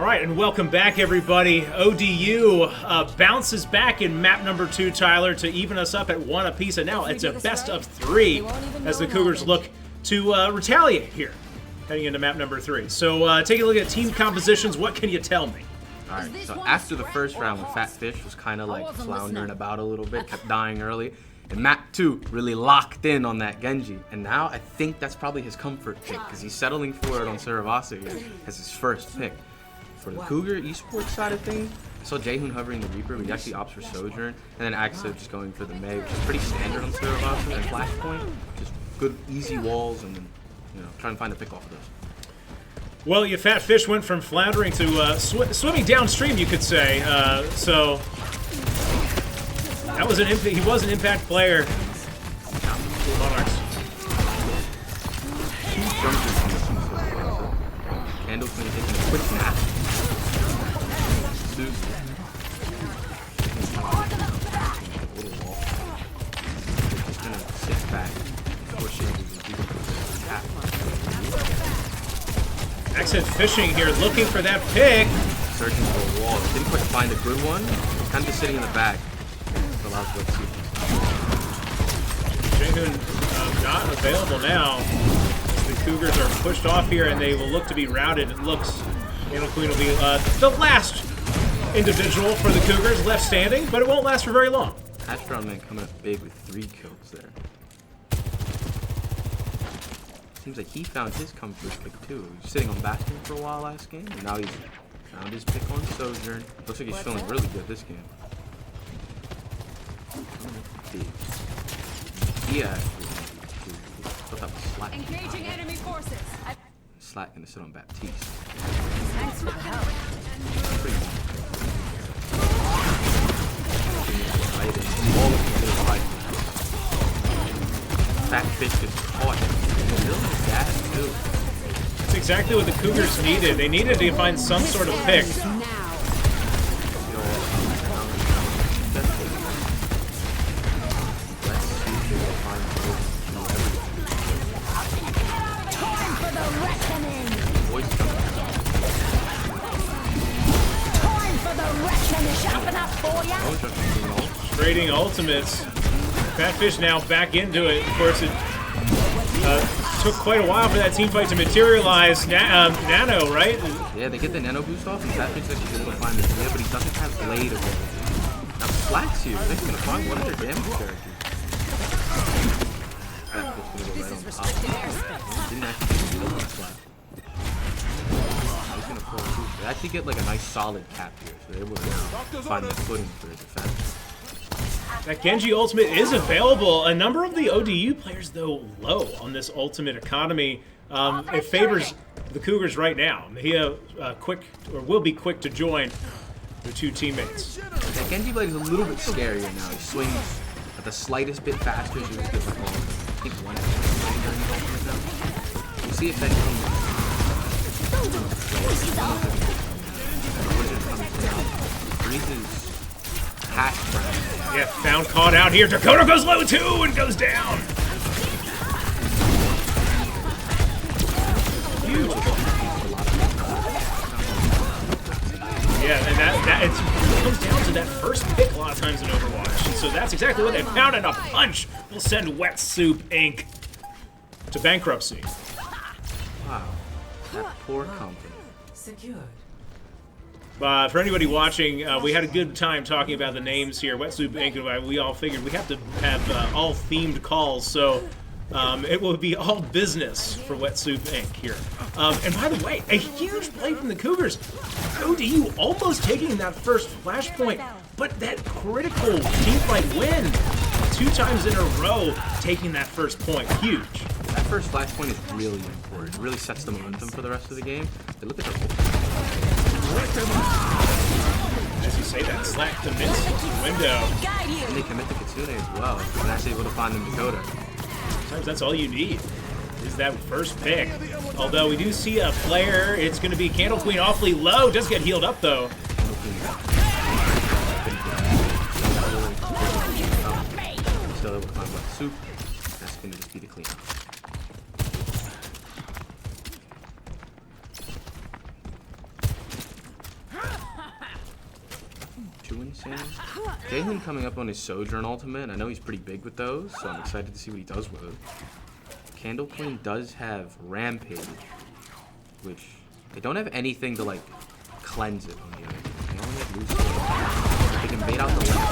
All right, and welcome back, everybody. ODU bounces back in map number 2, Tyler, to even us up at 1 apiece, and now it's a best of 3 as the Cougars look to retaliate here, heading into map number 3. So taking a look at team compositions, what can you tell me? All right, so after the first round, when Fat Fish was kind of like floundering about a little bit, kept dying early, and map 2 really locked in on that Genji, and now I think that's probably his comfort pick, because he's settling for it on Varsity as his first pick. For the Cougar esports side of things, I saw Jaehoon hovering the Reaper, but he actually opts for Sojourn, and then Axa just going for the Mei, which is pretty standard on Varsity and Flashpoint. Just good, easy walls, and then, you know, trying to find a pick off of those. Well, your Fat Fish went from floundering to swimming downstream, you could say. So that was he was an impact player. Monarchs. Candle's going to take a quick nap. Just going to sit back. Accent fishing here, looking for that pick. Searching for a wall. Didn't quite find a good one. Kind of just sitting in the back. Allows what to Jaehoon not available now. The Cougars are pushed off here, and they will look to be routed. It looks Candle Queen will be the last individual for the Cougars left standing, but it won't last for very long. Astron Man coming up big with 3 kills there. Seems like he found his comfort pick too. He was sitting on Bastion for a while last game, and now he's found his pick on Sojourn. Looks like he's feeling really good this game. Yeah. Slack. Engaging enemy forces. Slack gonna sit on Baptiste. Thanks for the help. Fat Fish is caught. That's exactly what the Cougars needed. They needed to find some sort of pick. Trading ultimates. Fat Fish now back into it. Of course, it took quite a while for that team fight to materialize. Nano, right? Yeah, they get the Nano boost off, and Fat Fish actually able to find the Blade, but he doesn't have Blade available. Now Slack's here. They're gonna find one of their damage characters. Fat Fish gonna go right on top. Didn't actually get the build on Slack. He's gonna pull through. They actually get like a nice solid cap here, so they're able to find their footing for their defense. That Genji ultimate is available. A number of the ODU players, though, low on this ultimate economy. It favors the Cougars right now. Mahia will be quick to join the 2 teammates. That Genji Blade is a little bit scarier now. He swings at the slightest bit faster. So he gets like I think 1 extra during his ultimate now. We'll see if that comes. Breezes hash brown. Yeah, found caught out here. Dakota goes low too and goes down. Huge. Yeah, and it comes down to that first pick a lot of times in Overwatch. And so that's exactly what they found, and a punch will send Wet Soup Inc. to bankruptcy. Wow, that poor company. Secured. For anybody watching, we had a good time talking about the names here. Wet Soup Inc. We all figured we have to have all themed calls, so it will be all business for Wet Soup Inc. here. And by the way, a huge play from the Cougars. ODU almost taking that first flashpoint, but that critical teamfight win 2 times in a row, taking that first point. Huge. That first flashpoint is really important. It really sets the momentum for the rest of the game. But look at their As you say that, Slack commits to the window. And they commit to Kitsune as well. And actually able to find them Dakota. Sometimes that's all you need, is that first pick. Although we do see a player, it's going to be Candle Queen awfully low. Does get healed up though. Still able to find Wet Soup. That's going to just be the cleanup. insane. Jaehoon coming up on his Sojourn ultimate. I know he's pretty big with those, so I'm excited to see what he does with it. Candle Queen does have Rampage, which they don't have anything to like cleanse it on the other. They only have loose. They can bait out the left.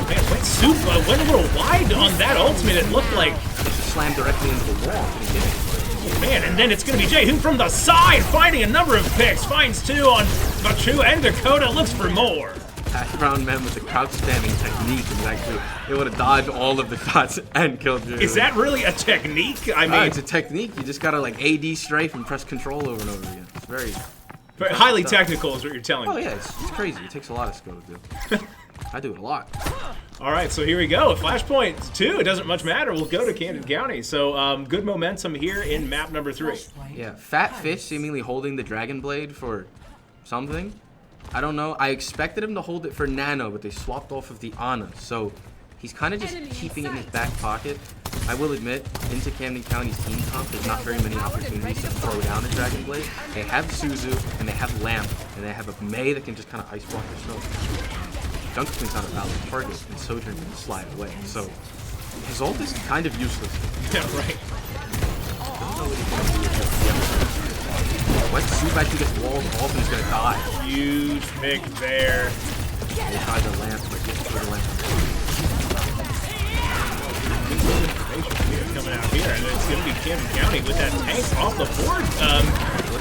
Man, Wet Soup went a little wide on that ultimate. It looked like Just slammed directly into the wall. Couldn't get it. man, and then it's going to be Jaehoon from the side, finding a number of picks. Finds 2 on Vachu and Dakota, looks for more. Hash Brown Man with the crouch spamming technique is actually able to dodge all of the shots and kill Jaehoon. Is that really a technique? I mean, It's a technique. You just gotta like AD strafe and press control over and over again. It's very highly technical is what you're telling Oh me. yeah, it's crazy. It takes a lot of skill to do. I do it a lot. All right, so here we go. Flashpoint 2, it doesn't much matter. We'll go to Camden County. So good momentum here in map number 3. Yeah, Fat Fish seemingly holding the Dragon Blade for something. I don't know. I expected him to hold it for Nano, but they swapped off of the Ana. So he's kind of just keeping it in his back pocket. I will admit, into Camden County's team comp, there's not very many opportunities to throw down a Dragon Blade. They have Suzu, and they have Lamp, and they have a Mei that can just kind of ice block the snow. Dunk Queen's not a valid target, and Sojourn can slide away. So his ult is kind of useless. Yeah, right. Wet Soup actually gets walled off and he's gonna die. Huge pick there. They try the Lamp, but gets to the Lamp. Coming out here, and it's going to be Camden County with that tank off the board.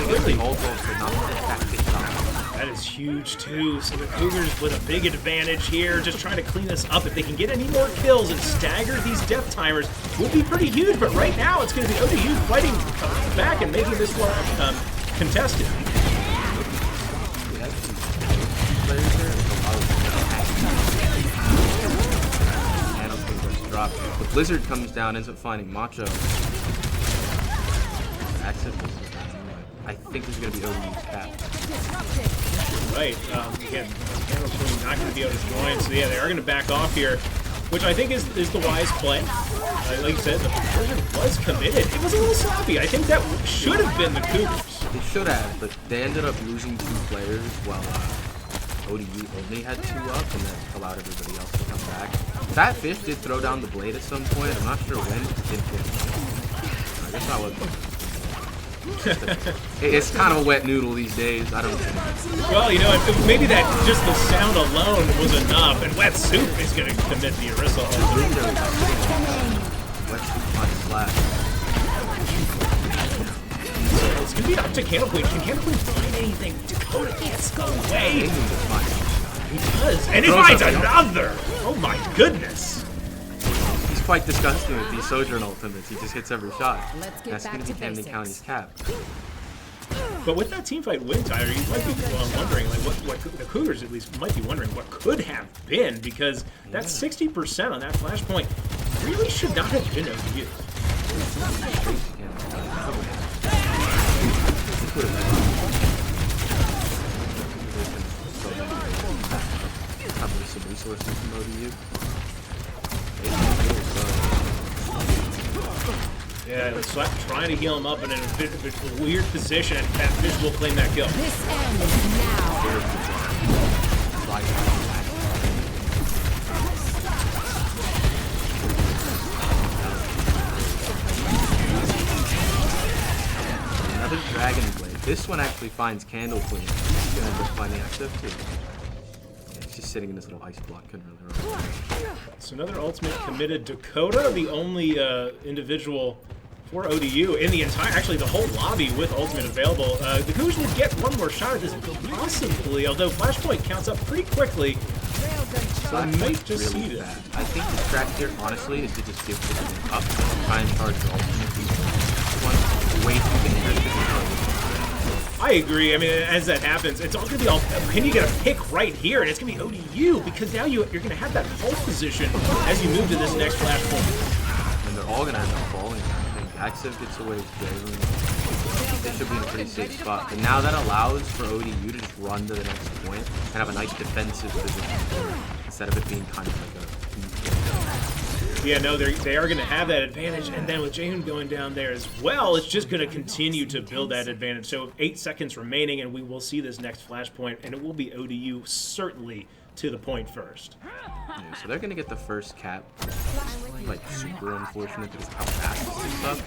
Really ult but not that big time. That is huge too. So the Cougars with a big advantage here, just trying to clean this up. If they can get any more kills and stagger these death timers, would be pretty huge. But right now, it's going to be ODU fighting back and making this one contested. The Blizzard comes down, ends up finding Macho. Access. I think this is going to be ODU's cap. Right. Again, Candle Queen not going to be able to join. So yeah, they are going to back off here, which I think is the wise play. Like you said, the Blizzard was committed. It was a little sloppy. I think that should have been the Cougars. They should have, but they ended up losing 2 players while ODU only had 2 up, and that allowed everybody else to come back. Fat Fish did throw down the blade at some point. I'm not sure when. I guess that was. It's kind of a wet noodle these days. I don't know. Well, you know, maybe that just the sound alone was enough, and Wet Soup is going to commit the Orisa. Wet Soup on slash. It's going to be up to Candle Queen. Can Candle Queen find anything? Dakota can't go away. He does, and he finds another. Oh my goodness. He's quite disgusting with these Sojourn ultimates. He just hits every shot. Let's get That's back going to to be Camden basics. County's cap. But with that teamfight win, Tyler, you might be wondering, like, what the Cougars at least might be wondering what could have been, because that 60% on that flashpoint really should not have been ODU. Probably some resources from ODU. Yeah, Slap trying to heal him up, and in a bit of a weird position, and Fat Fish will claim that kill. This ends now. Another Dragon Blade. This one actually finds Candle Queen. He's gonna end up finding access too. Yeah, he's just sitting in this little ice block. Couldn't really run. So another ultimate committed. Dakota, the only individual for ODU in the entire, actually the whole lobby with ultimate available. The Cougars will get one more shot at this, possibly, although Flashpoint counts up pretty quickly. So I might just see it. Bad. I think the track here, honestly, is to just give this one up, try and charge the ultimate. This one's way too dangerous to control. I agree. I mean, as that happens, it's all going to be all, can you get a pick right here? And it's going to be ODU, because now you're going to have that hold position as you move to this next Flashpoint. And they're all going to end up falling. I think Axev gets away with Jalen. They should be in a pretty safe spot. But now that allows for ODU to just run to the next point and have a nice defensive position instead of it being kind of like a... Yeah, no, they are going to have that advantage, and then with Jaehoon going down there as well, it's just going to continue to build that advantage. So 8 seconds remaining, and we will see this next flashpoint, and it will be ODU certainly to the point first. Yeah, so they're gonna get the first cap. Like super unfortunate because of how fast this is up.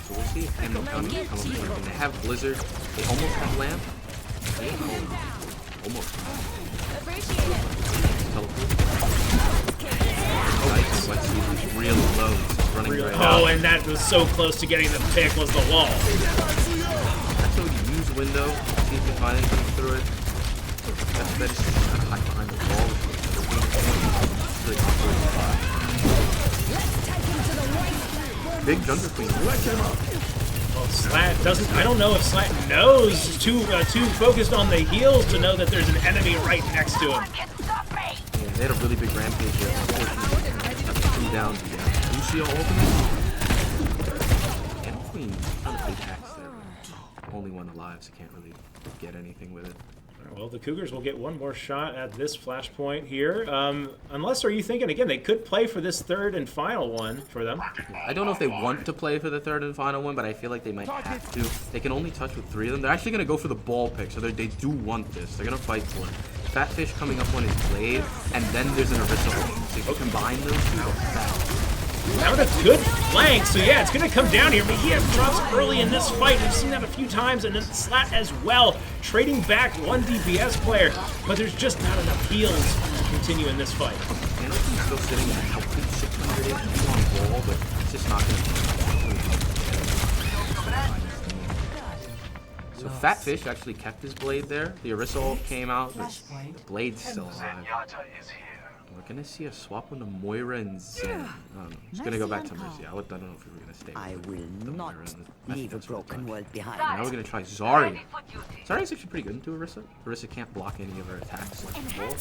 So we'll see if Camden County can come up with anything. They have Blizzard. They almost have Lamp. They almost. Teleport. Nice. Wetsuit is really low. It's running right out. Oh, and that was so close to getting the pick was the wall. That's how you use window. See if you can find anything through it. That's better to kind of hide behind the wall. Really awkward. Big Junker Queen. Well, Slat doesn't. I don't know if Slat knows. Too focused on the heels to know that there's an enemy right next to him. Yeah, they had a really big rampage here. Unfortunately, that's 2 down. Lucio ultimate. And Queen. Not a big axe there. Only one alive, so can't really get anything with it. Well, the Cougars will get one more shot at this flashpoint here. Unless, are you thinking, again, they could play for this third and final one for them? I don't know if they want to play for the third and final one, but I feel like they might have to. They can only touch with 3 of them. They're actually going to go for the ball pick, so they do want this. They're going to fight for it. Fatfish coming up on his blade, and then there's an Orisa ult. So if you combine those two, they'll stack. That was a good flank, so yeah, it's going to come down here. Mejia drops early in this fight. We've seen that a few times, and then Slat as well, trading back one DPS player, but there's just not enough heals to continue in this fight. Anderson's still sitting at a healthy 600 HP on wall, but it's just not going to be. So Fatfish actually kept his blade there. The Orisa ult came out, but the blade's still alive. We're gonna see a swap on the Moira and Zen. I don't know. Just gonna go back to Mercy. I don't know if we were gonna stay with I will the not Moira and leave a broken world behind. Now we're gonna try Zari. Zari's actually pretty good into Orisa. Orisa can't block any of her attacks like the bull,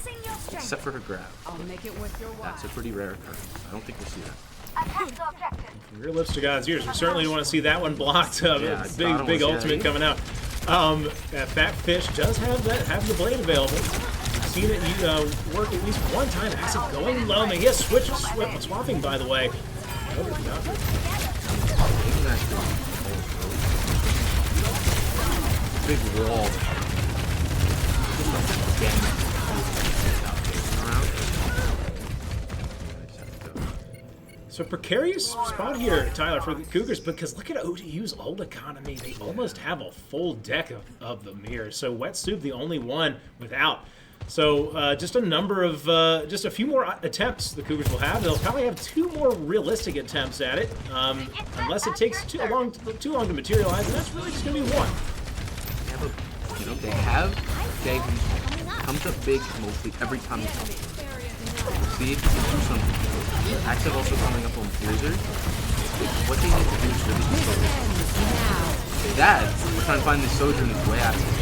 except for her grab. I'll make it worth your while. That's a pretty rare occurrence. I don't think we'll see that. From your lips to God's ears, we certainly want to see that one blocked. Yeah, big ultimate coming out. Fatfish does have the blade available. We've seen it work at least one time. Acid going low. Mejia swapping, by the way. Big wall. So precarious spot here, Tyler, for the Cougars, because look at ODU's ult economy. They almost have a full deck of the mirrors. So Wet Soup, the only one without. So just a number of, just a few more attempts the Cougars will have. They'll probably have 2 more realistic attempts at it, unless it takes too long to materialize, and that's really just going to be one. They have Jay who comes up big mostly every time he comes. See if he can do something. Active also coming up on Blizzard. What they need to do is really control that. We're trying to find the Sojourn is way active.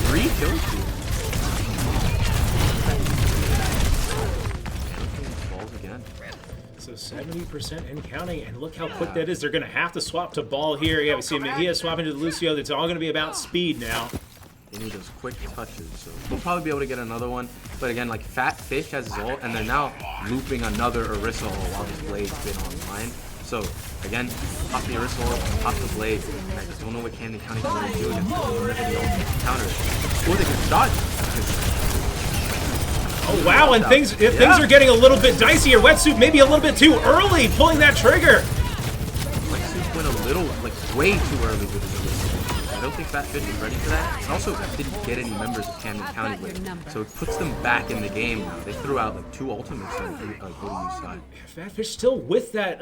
Three kills here. Falls again. So 70% and counting, and look how quick that is. They're going to have to swap to ball here. Yeah, we see Mejia swapping to the Lucio. It's all going to be about speed now. They need those quick touches, so we'll probably be able to get another one. But again, like Fatfish has his ult, and they're now looping another Orisa ult while this blade's been online. So again, pop the Orisa ult, pop the blade. And I just don't know what Camden County can really do against the counter. Or they can dodge. Oh wow, and things are getting a little bit dicey here. Wet Soup maybe a little bit too early pulling that trigger. Wet Soup went a little, like way too early with his Orisa. I don't think Fatfish is ready for that. And also, that didn't get any members of Camden County with it. So it puts them back in the game now. They threw out like 2 ultimates on the ODU side. Fatfish still with that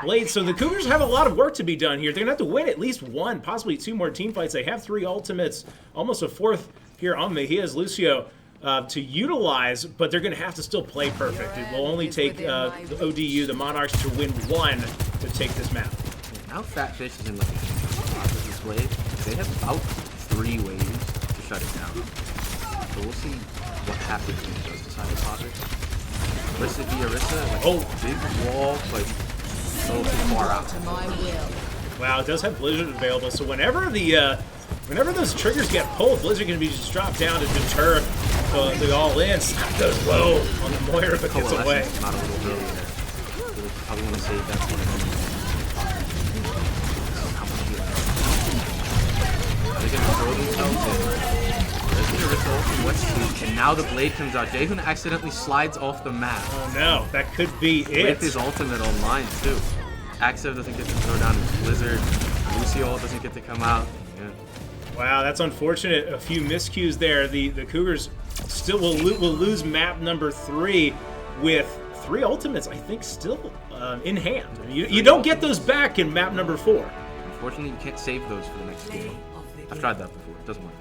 blade, so the Cougars have a lot of work to be done here. They're gonna have to win at least 1, possibly 2 more team fights. They have 3 ultimates, almost a 4th here on Mejia's Lucio to utilize, but they're gonna have to still play perfect. It will only take the ODU, the Monarchs, to win 1 to take this map. Now Fatfish is in like with his blade. They have about 3 waves to shut it down. So we'll see what happens when he does decide to pop it. Orisa v Orisa, like, big wall, but a little too far out. Wow, it does have Blizzard available, so whenever the Whenever those triggers get pulled, Blizzard can be just dropped down to deter the all-in. Slap goes low on the Moira, but gets away. Not a little early there. Really probably want to save that for him. They're going to throw themselves in. There's the result from West Fleet, and now the blade comes out. Jaehoon accidentally slides off the map. Oh no, that could be it. With his ultimate online too. Axev doesn't get to throw down his Blizzard. Lucio doesn't get to come out. Yeah. Wow, that's unfortunate. A few miscues there. The Cougars still will lose map number 3 with 3 ultimates, I think, still in hand. You don't get those back in map number 4. Unfortunately, you can't save those for the next game. I've tried that before. It doesn't work.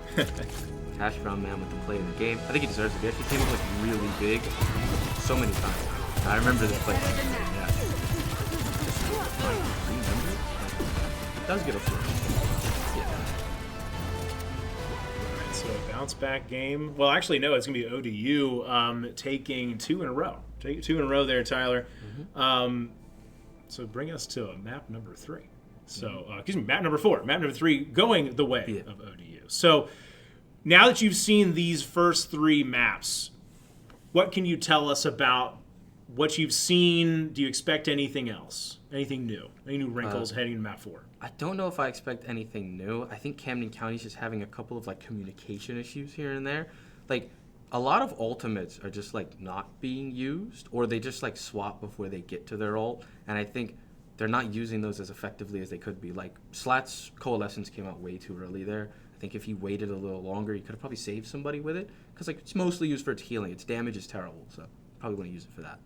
Hash brown man with the play of the game. I think he deserves it. He actually came up like really big so many times. I remember this play. Yeah. It does get a flip. So a bounce back game. Well, actually, no, it's going to be ODU taking 2 in a row. Take 2 in a row there, Tyler. So bring us to map number 3. So, excuse me, map number 4. Map number 3 going the way of ODU. So now that you've seen these first 3 maps, what can you tell us about what you've seen? Do you expect anything else? Anything new? Any new wrinkles heading to map 4? I don't know if I expect anything new. I think Camden County's just having a couple of like communication issues here and there. Like a lot of ultimates are just like not being used, or they just like swap before they get to their ult. And I think they're not using those as effectively as they could be. Like Slat's Coalescence came out way too early there. I think if he waited a little longer, he could have probably saved somebody with it. Because like it's mostly used for its healing. Its damage is terrible, so probably want to use it for that.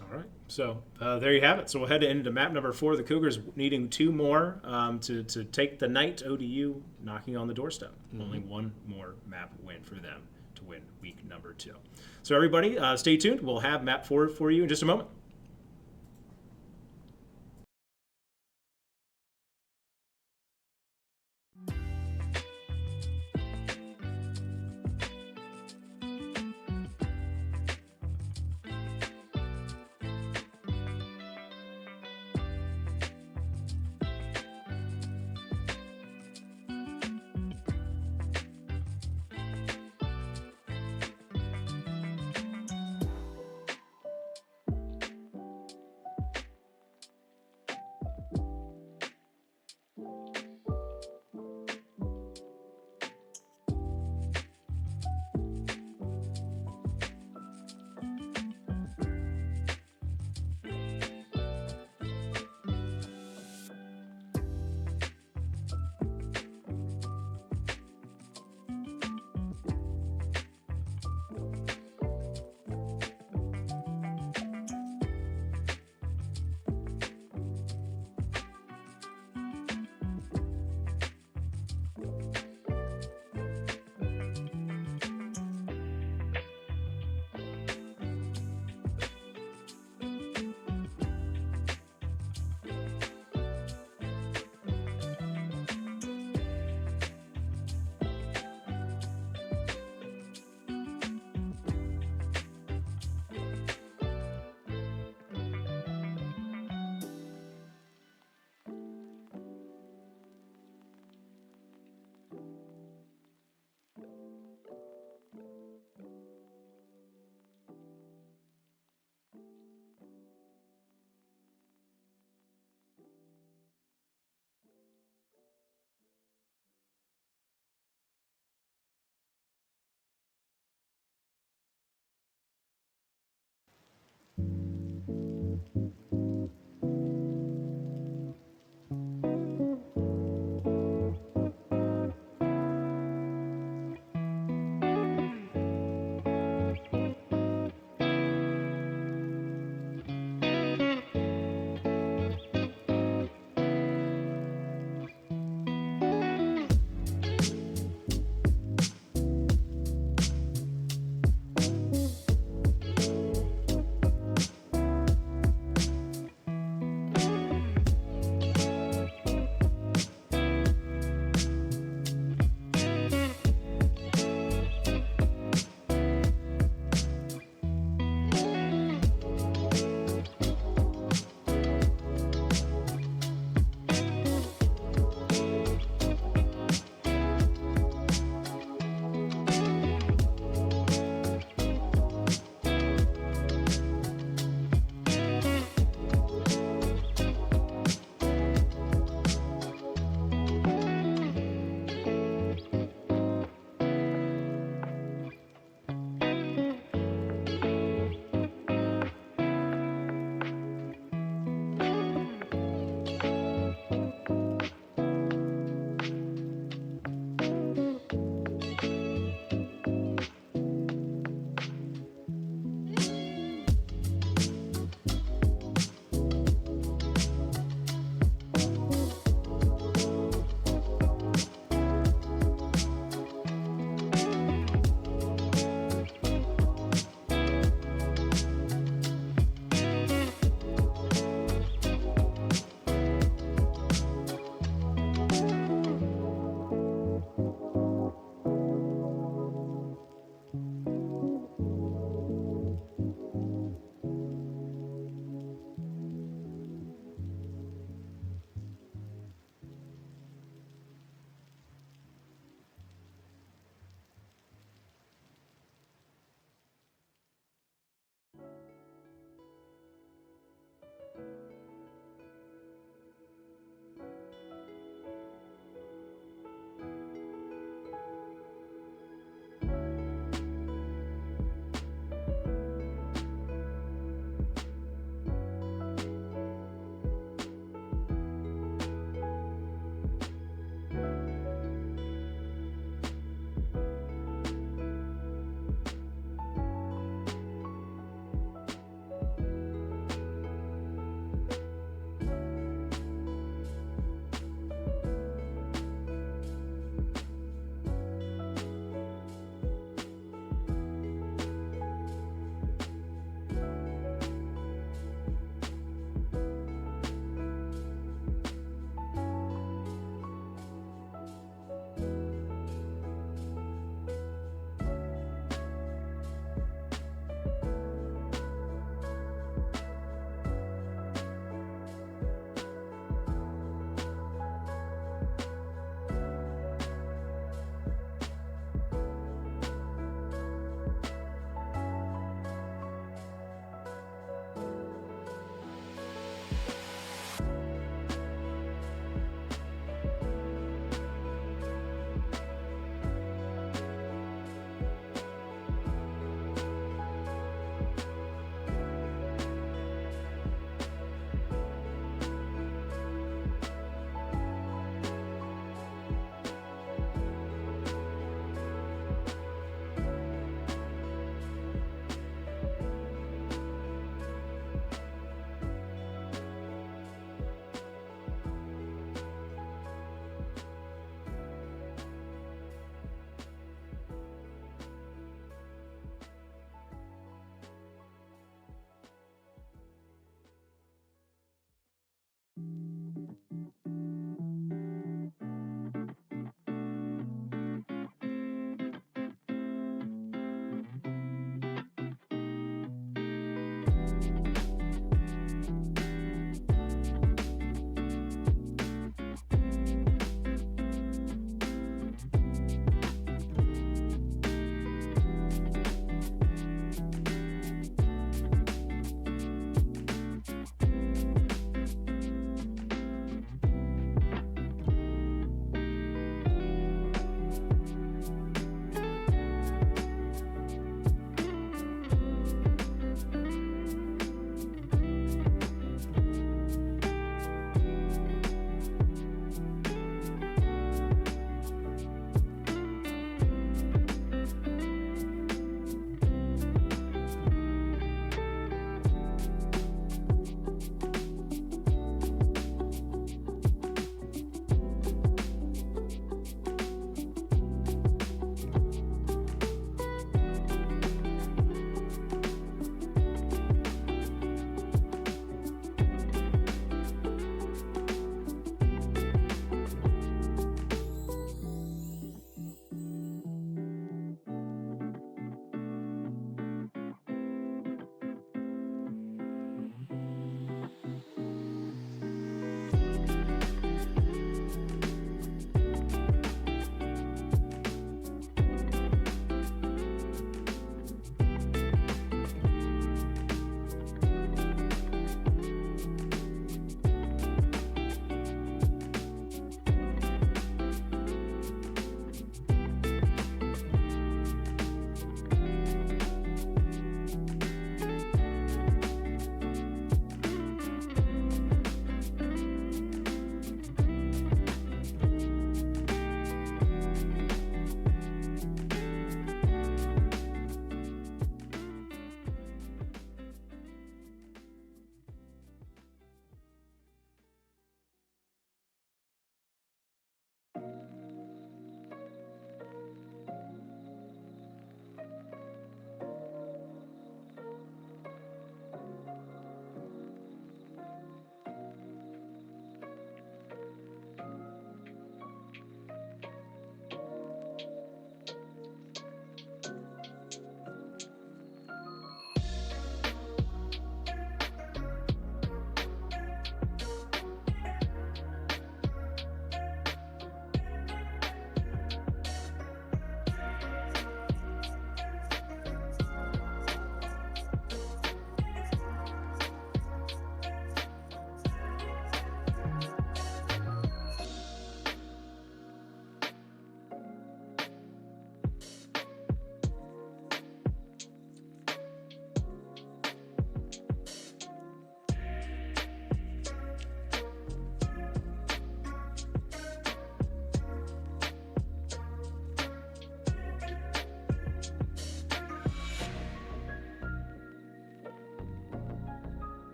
All right, so there you have it. So we'll head into map number 4. The Cougars needing 2 more to take the night. ODU knocking on the doorstep. Only 1 more map win for them to win week number 2. So everybody, stay tuned. We'll have map 4 for you in just a moment.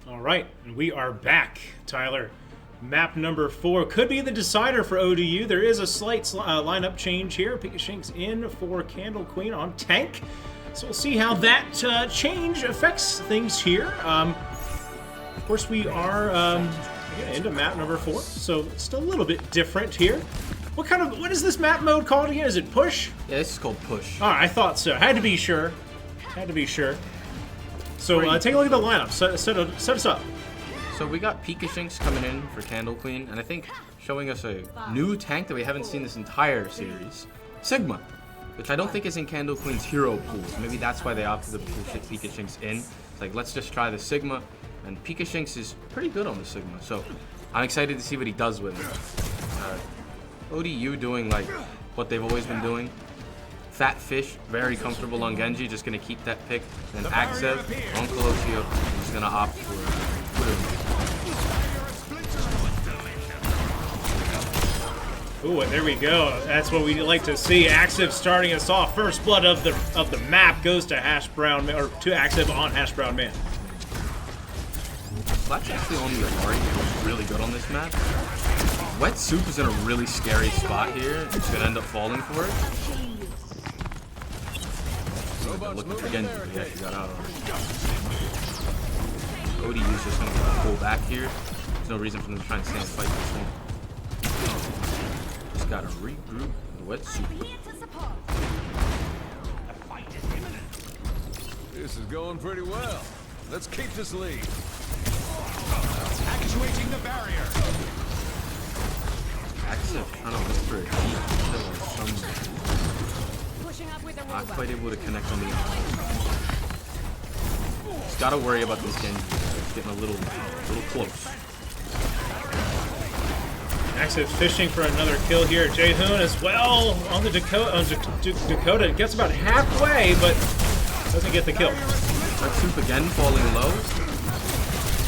All right, and we are back, Tyler. Map number 4 could be the decider for ODU. There is a slight lineup change here. Pikashink's in for Candle Queen on tank. So we'll see how that change affects things here. Of course, we are into map number 4, so still a little bit different here. What is this map mode called again? Is it push? Yeah, this is called push. All right, I thought so. Had to be sure. So take a look at the lineup. Set us up. So we got Pikashinks coming in for Candle Queen, and I think showing us a new tank that we haven't seen this entire series, Sigma, which I don't think is in Candle Queen's hero pools. Maybe that's why they opted to push Pikashinks in. It's like, let's just try the Sigma, and Pikashinks is pretty good on the Sigma, so I'm excited to see what he does with it. ODU doing like what they've always been doing. Fat Fish, very comfortable on Genji, just going to keep that pick. Then Aksev on Colosio, he's going to opt for Ooh, and there we go. That's what we like to see. Aksev starting us off. First blood of the map goes to Hash Brown, or to Aksev on Hash Brown Man. Slash actually on the Amari is really good on this map. Wet Soup is in a really scary spot here. He's going to end up falling for it. Looking for Genji, but he actually got out already. ODU's just going to pull back here. There's no reason for them to try and stand and fight this one. Just got to regroup the Wet Soup. This is going pretty well. Let's keep this lead. Actuating the barrier. Aksev trying to look for a deep kill or something. Pushing up with a Not robot. quite able to connect on the inside. Just gotta worry about this Genji. It's getting a little close. Aksev fishing for another kill here. Jaehoon as well on the Dakota. Gets about halfway, but doesn't get the kill. Red Soup again falling low.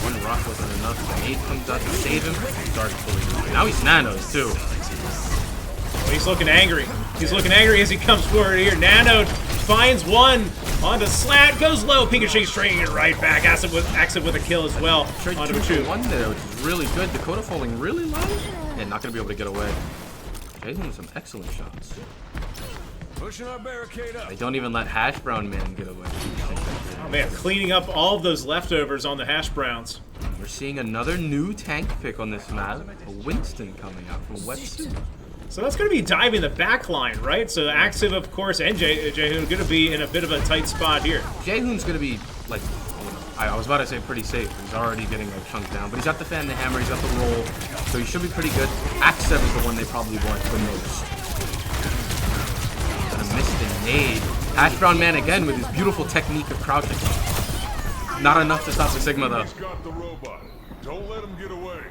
One rock wasn't enough. The nade comes out to save him. Dark fully. Now he's nanos too. Well, he's looking angry. He's looking angry as he comes forward here. Nano finds one onto Slat. Goes low. Pikachu stringing it right back. Aksev with a kill as well. Straight Onto 2 Chu. for 1 there, which is really good. Dakota falling really low. And not going to be able to get away. Jason with some excellent shots. Pushing our barricade up. They don't even let Hash Brown Man get away. Oh man, cleaning up all of those leftovers on the Hash Browns. We're seeing another new tank pick on this map. A Winston coming out from Wet Soup. So that's going to be diving the back line, right? So Aksev, of course, and Jaehoon going to be in a bit of a tight spot here. Jaehoon's going to be, like, I was about to say pretty safe. He's already getting, like, chunked down. But he's got the fan, the hammer, he's got the roll. So he should be pretty good. Aksev is the one they probably want the most. Gonna miss the nade. Hash Brown Man again with his beautiful technique of crouching. Not enough to stop the Sigma, though. He's got the robot. Don't let him get away.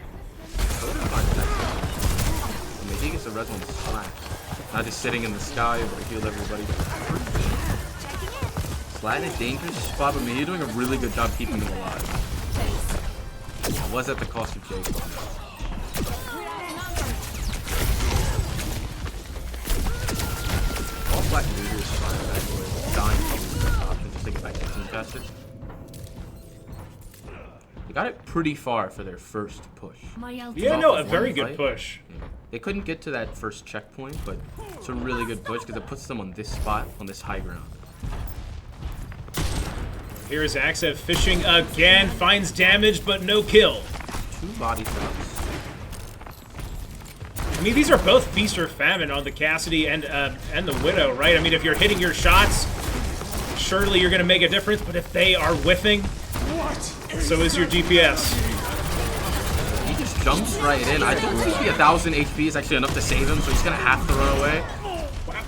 Maybe he gets the res on Slash. Not just sitting in the sky, but heal everybody. Slash in a dangerous spot, but he's doing a really good job keeping him alive. It was at the cost of Jake. All Black Leader is fine, actually. Dying probably the best option just to get back to team faster. They got it pretty far for their first push. Yeah, no, a very good push. They couldn't get to that first checkpoint, but it's a really good push because it puts them on this spot, on this high ground. Here's Aksev fishing again, finds damage but no kill. 2 body shots. I mean, these are both feast or famine on the Cassidy and the Widow, right? I mean, if you're hitting your shots, surely you're going to make a difference. But if they are whiffing, so is your DPS. He just jumps right in. I don't think the 1,000 HP is actually enough to save him, so he's going to have to run away.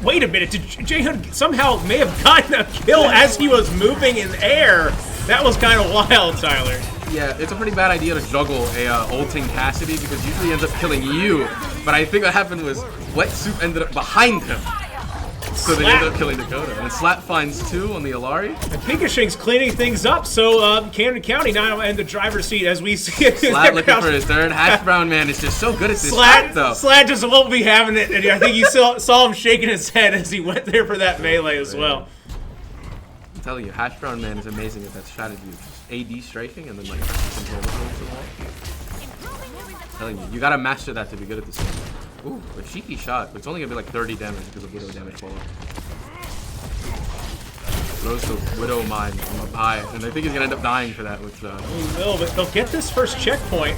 Wait a minute, did Jaehoon somehow may have gotten a kill as he was moving in air? That was kind of wild, Tyler. Yeah, it's a pretty bad idea to juggle a ulting Cassidy because usually he ends up killing you. But I think what happened was Wet Soup ended up behind him. So they ended up killing Dakota. And Slap finds 2 on the Alari. And Pikashink's cleaning things up, so Camden County now in the driver's seat as we see it. Slat looking for his third. Hash Brown Man is just so good at this shot, though. Slat just won't be having it, and I think you saw him shaking his head as he went there for that melee as well. telling you, Hash Brown Man is amazing at that strategy of just AD striking and then like control the wall. I'm telling you, you gotta master that to be good at this game. Ooh, a cheeky shot, but it's only gonna be like 30 damage because of Widow damage follow. Throws the Widow mine from up high, and I think he's gonna end up dying for that, which He will, but they'll get this first checkpoint.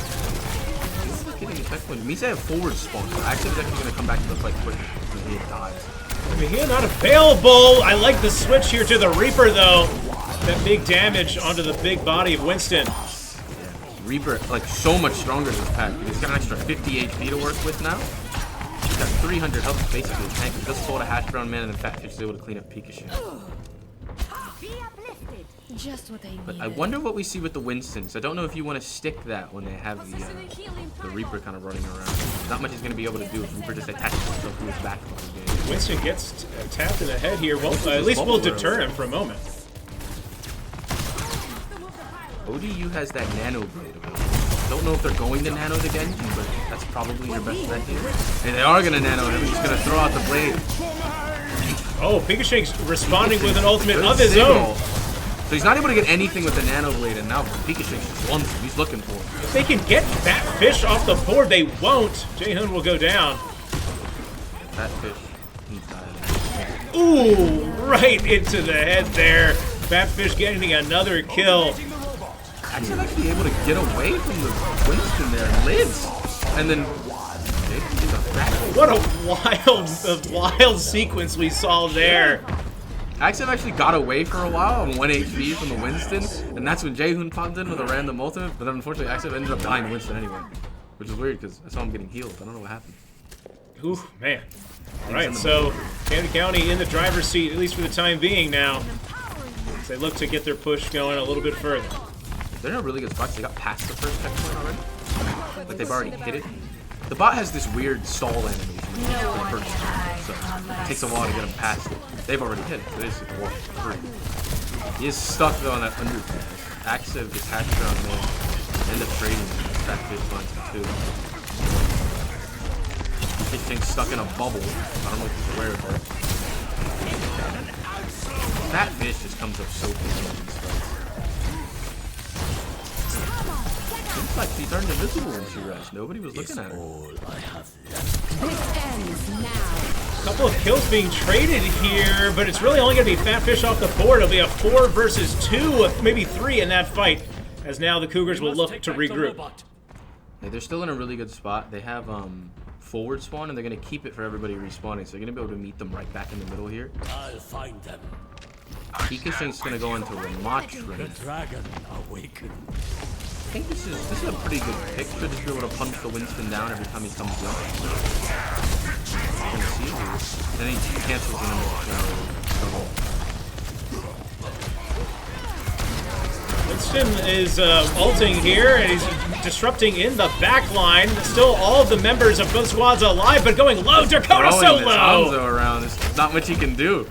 getting a checkpoint. It means they have forward spawn, so Axe's actually gonna come back to the fight quick when he dies. Mejia not available. I like the switch here to the Reaper, though. That big damage onto the big body of Winston. Yeah. Reaper, like, so much stronger this pack. He's got an extra 50 HP to work with now. He's got 300 health, basically a tank. He just hold a Hash Brown Man and then Fatfish is able to clean up Pikachu. Just what I need. But I wonder what we see with the Winstons. I don't know if you want to stick that when they have the Reaper kind of running around. Not much he's going to be able to do if Reaper just attaches himself to his back the game. Winston gets tapped in the head here. Well, at least we'll deter him for a moment. ODU has that Nano Blade ability. Don't know if they're going to Nano the Genji, but that's probably your best bet here. And they are going to Nano him. He's going to throw out the blade. Oh, Pikashank's responding with an ultimate Good of his signal. own. So he's not able to get anything with the Nano Blade, and now Pikashank's just wants him. He's looking for him. If they can get that fish off the board, they won't. Jaehoon will go down. That fish, he's dying. Ooh, right into the head there. Fatfish getting another kill. He's actually able to get away from the Winston there and lives. And then What a wild sequence we saw there. Axev actually got away for a while on 1 HP from the Winston, and that's when Jaehoon popped in with a random ultimate, but then unfortunately Axev ended up dying to Winston anyway. Which is weird because I saw him getting healed. I don't know what happened. Ooh, man. Alright, so Camden County in the driver's seat, at least for the time being now. As they look to get their push going a little bit further. They're in a really good spot. They got past the first checkpoint already. Like they've already hit it. The bot has this weird stall animation for the first time, so it takes a while to get him past it. They've already hit it, so they just hit the wall for free. He is stuck though on that underpass. Axev gets hatched around there. End up trading that fish finds him too. Fish thing's stuck in a bubble. I don't know if he's aware of it. That fish just comes up so big in these fights. Looks like she turned invisible when she rushed. Nobody was looking at her. This ends now. A couple of kills being traded here, but it's really only going to be Fatfish off the board. It'll be a 4 versus 2, maybe 3 in that fight, as now the Cougars will look to regroup. Yeah, they're still in a really good spot. They have forward spawn, and they're going to keep it for everybody respawning, so they're going to be able to meet them right back in the middle here. I'll find them. Pikashank's going to go into Ramach The range. dragon awakens. I think this is a pretty good pick to just be able to punch the Winston down every time he comes in. You can see it. Then he cancels in Winston is ulting here, and he's disrupting in the back line. Still all of the members of both squads alive, but going low. Dakota so throwing this low. Hanzo around. There's not much he can do.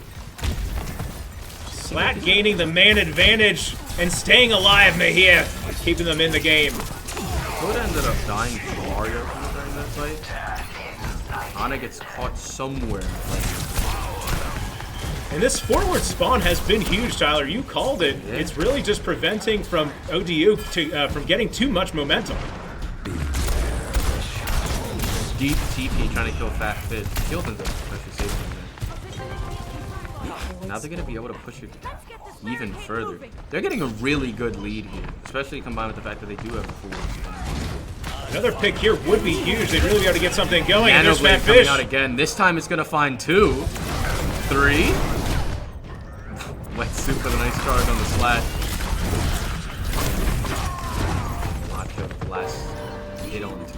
Slat gaining the man advantage and staying alive, Mejia, keeping them in the game. Dakota ended up dying to Mario during that fight. Ana gets caught somewhere. And this forward spawn has been huge, Tyler. You called it. Yeah. It's really just preventing from ODU from getting too much momentum. Deep TP trying to kill Fat Fish. Killed him though. Actually saved him there. Now they're going to be able to push it even further. They're getting a really good lead here, especially combined with the fact that they do have a forward spawn. Another pick here would be huge. They'd really be able to get something going. And Nano there's Blade Fat coming Fish. out again. This time it's going to find 2. 3. Wet soup with a nice charge on the slat. Not killed the last hit on to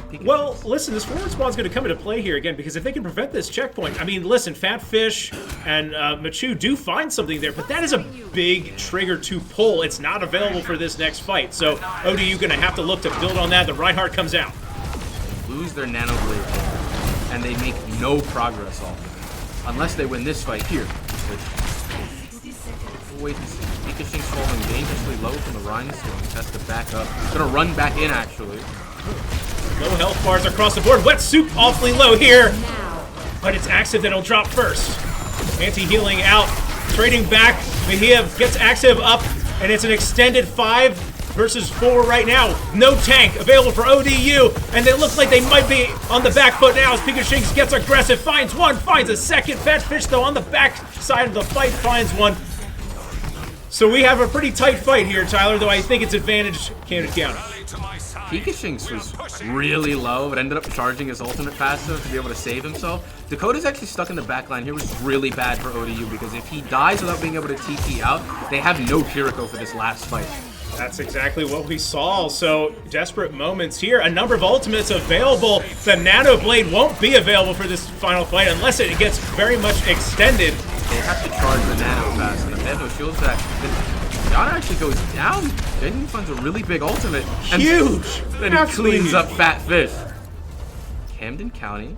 Pikachu. Well, listen, this forward spawn's going to come into play here again, because if they can prevent this checkpoint, I mean, listen, Fat Fish and Machu do find something there, but that is a big trigger to pull. It's not available for this next fight, so ODU going to have to look to build on that. The Reinhardt comes out. Lose their Nano Blade and they make no progress off of it. Unless they win this fight here. Wait to see. Pikashank's falling dangerously low from the Rhinestone. He has to back up. He's gonna run back in actually. No health bars across the board. Wet Soup awfully low here. But it's Axev that'll drop first. Anti-healing out trading back. Mejia gets active up, and it's an extended 5 versus 4 right now. No tank available for ODU, and they look like they might be on the back foot now as Pikachu gets aggressive, finds one, finds a second. Fatfish, though, on the back side of the fight, finds one. So we have a pretty tight fight here, Tyler, though I think it's advantage Camden County. Pikashinx was really low, but ended up charging his ultimate passive to be able to save himself. Dakota's actually stuck in the back line here, which is really bad for ODU because if he dies without being able to TP out, they have no Kiriko for this last fight. That's exactly what we saw. So, desperate moments here. A number of ultimates available. The Nano Blade won't be available for this final fight unless it gets very much extended. They have to charge the Nano fast, and if they have no shields back, Yana actually goes down. Jaden finds a really big ultimate. And Huge! Then he cleans up Fatfish. Camden County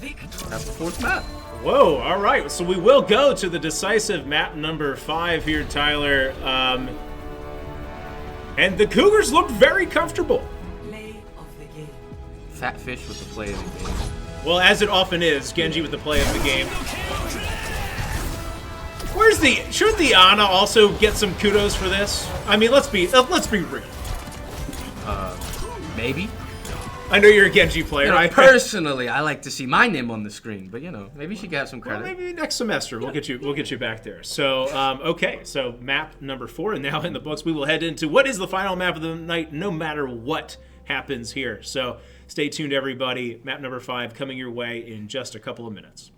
has the 4th map. Whoa, all right. So we will go to the decisive map number 5 here, Tyler. And the Cougars looked very comfortable. Fatfish with the play of the game. Well, as it often is, Genji with the play of the game. Should the Ana also get some kudos for this? I mean, let's be real. Maybe. I know you're a Genji player. You know, personally, I like to see my name on the screen, but you know, maybe she got some credit. Well, maybe next semester we'll get you back there. So okay, so map number 4, and now in the books we will head into what is the final map of the night, no matter what happens here. So stay tuned, everybody. Map number 5 coming your way in just a couple of minutes.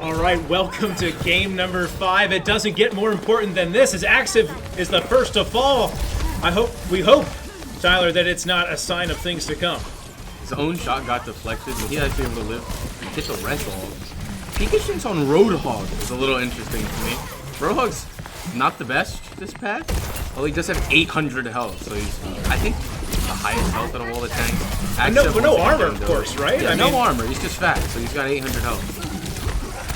All right, welcome to game number 5. It doesn't get more important than this, as Axiv is the first to fall. We hope, Tyler, that it's not a sign of things to come. His own shot got deflected, but he actually able to hit the red ball. Pikachu's on Roadhog is a little interesting to me. Roadhog's not the best this pack, although he does have 800 health, so he's, I think, the highest health out of all the tanks. But no armor, of course, right? Yeah, no armor. He's just fat, so he's got 800 health.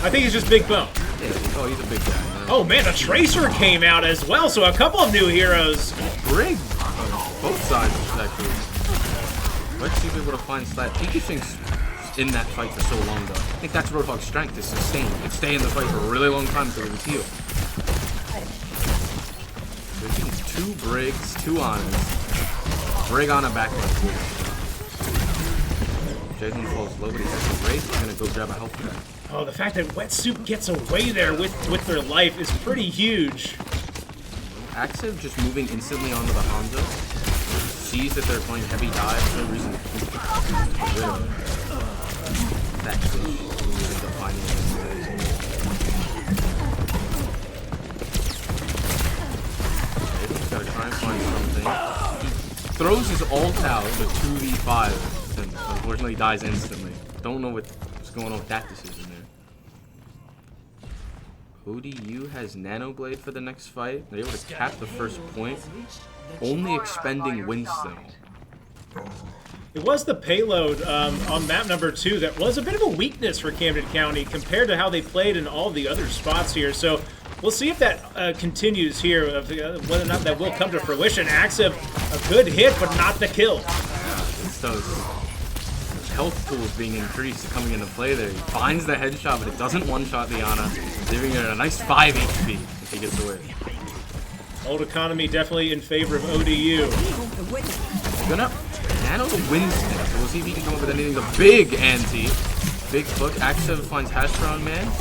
I think he's just big bone. Yeah, he's a big guy. Oh man, a Tracer came out as well, so a couple of new heroes. Brig on both sides, actually. Let's see if we're able to find Slap. Pikachu's in that fight for so long, though. I think that's Roadhog's strength, is sustain. He can stay in the fight for a really long time because of his heal. So 2 Brigs, 2 Honors. Brig on a backline. Jason falls low, but he has a race. He's gonna go grab a health pack. Oh, the fact that Wet Soup gets away there with their life is pretty huge. Axiv just moving instantly onto the Honda. Sees that they're playing heavy dive. No reason to keep rid of it. That's good. Ends up finding it. He's gotta try and find something. He throws his ult out with 2v5 and unfortunately dies instantly. Don't know what's going on with that decision there. ODU has Nano Blade for the next fight. They're able to cap the first point, only expending Winston. It was the payload on map number 2 that was a bit of a weakness for Camden County compared to how they played in all the other spots here. So we'll see if that continues here, whether or not that will come to fruition. Axiv, a good hit, but not the kill. It's those health pools being increased coming into play there. He finds the headshot, but it doesn't one-shot the Ana, giving it a nice 5 HP if he gets away. Old economy definitely in favor of ODU. Gonna nano the Winston, so we'll see if he can come up with anything. The big anti. Big hook. Axiv finds Hash Brown Man.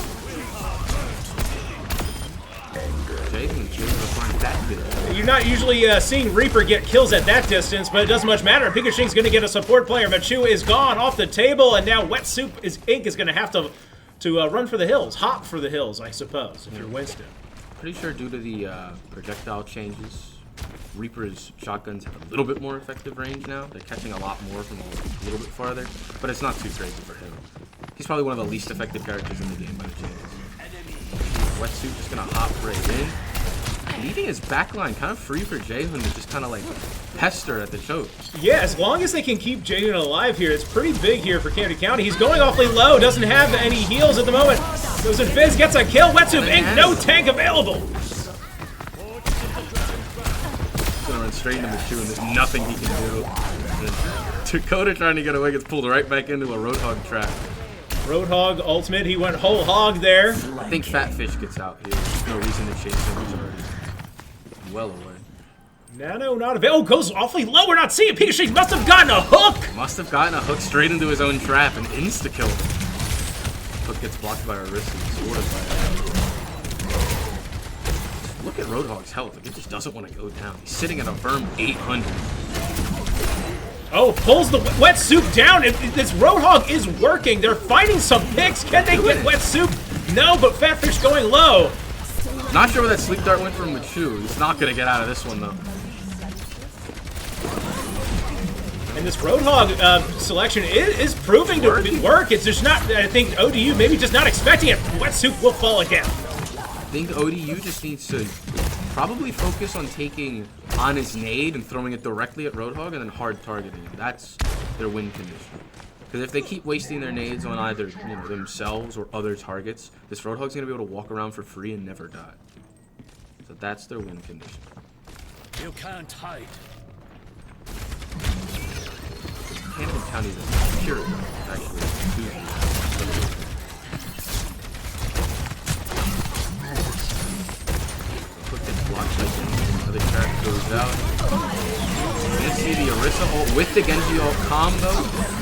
Jason able to find that bit. You're not usually seeing Reaper get kills at that distance, but it doesn't much matter. Pikachu's going to get a support player. Machu is gone off the table, and now Wet Soup Inc. is going to have to run for the hills. Hop for the hills, I suppose, if you're Winston. Pretty sure due to the projectile changes, Reaper's shotguns have a little bit more effective range now. They're catching a lot more from a little bit farther, but it's not too crazy for him. He's probably one of the least effective characters in the game by the chance. Wet Soup just gonna hop right in. Leaving his backline kind of free for Jehun to just kind of like pester at the choke. Yeah, as long as they can keep Jehun alive here, it's pretty big here for Camden County. He's going awfully low, doesn't have any heals at the moment. Goes in Fizz, gets a kill. Wet Soup Inc. No tank available. Gonna run straight into Machu, and there's nothing he can do. And Dakota trying to get away gets pulled right back into a Roadhog trap. Roadhog ultimate, he went whole hog there. I think Fatfish gets out here. There's no reason to chase him. He's already well away. Nano not available. Oh, goes awfully low. We're not seeing it. Pikachu must have gotten a hook. Must have gotten a hook straight into his own trap and insta-kill. Hook gets blocked by Varsity, sorted by Look at Roadhog's health. Like, it just doesn't want to go down. He's sitting at a firm 800. Oh, pulls the Wet Soup down. This Roadhog is working. They're finding some picks. Can they get Wet Soup? No, but Fatfish going low. Not sure where that Sleep Dart went from Machu. He's not going to get out of this one, though. And this Roadhog selection is proving to work. It's just not, I think, ODU maybe just not expecting it. Wet Soup will fall again. I think ODU just needs to probably focus on taking on his nade and throwing it directly at Roadhog and then hard targeting him. That's their win condition. Because if they keep wasting their nades on either themselves or other targets, this Roadhog's going to be able to walk around for free and never die. So that's their win condition. You can't hide. Camden County is pure, actually. Quick gets blocked by another character goes out. You're gonna see the Orisa ult with the Genji ult combo.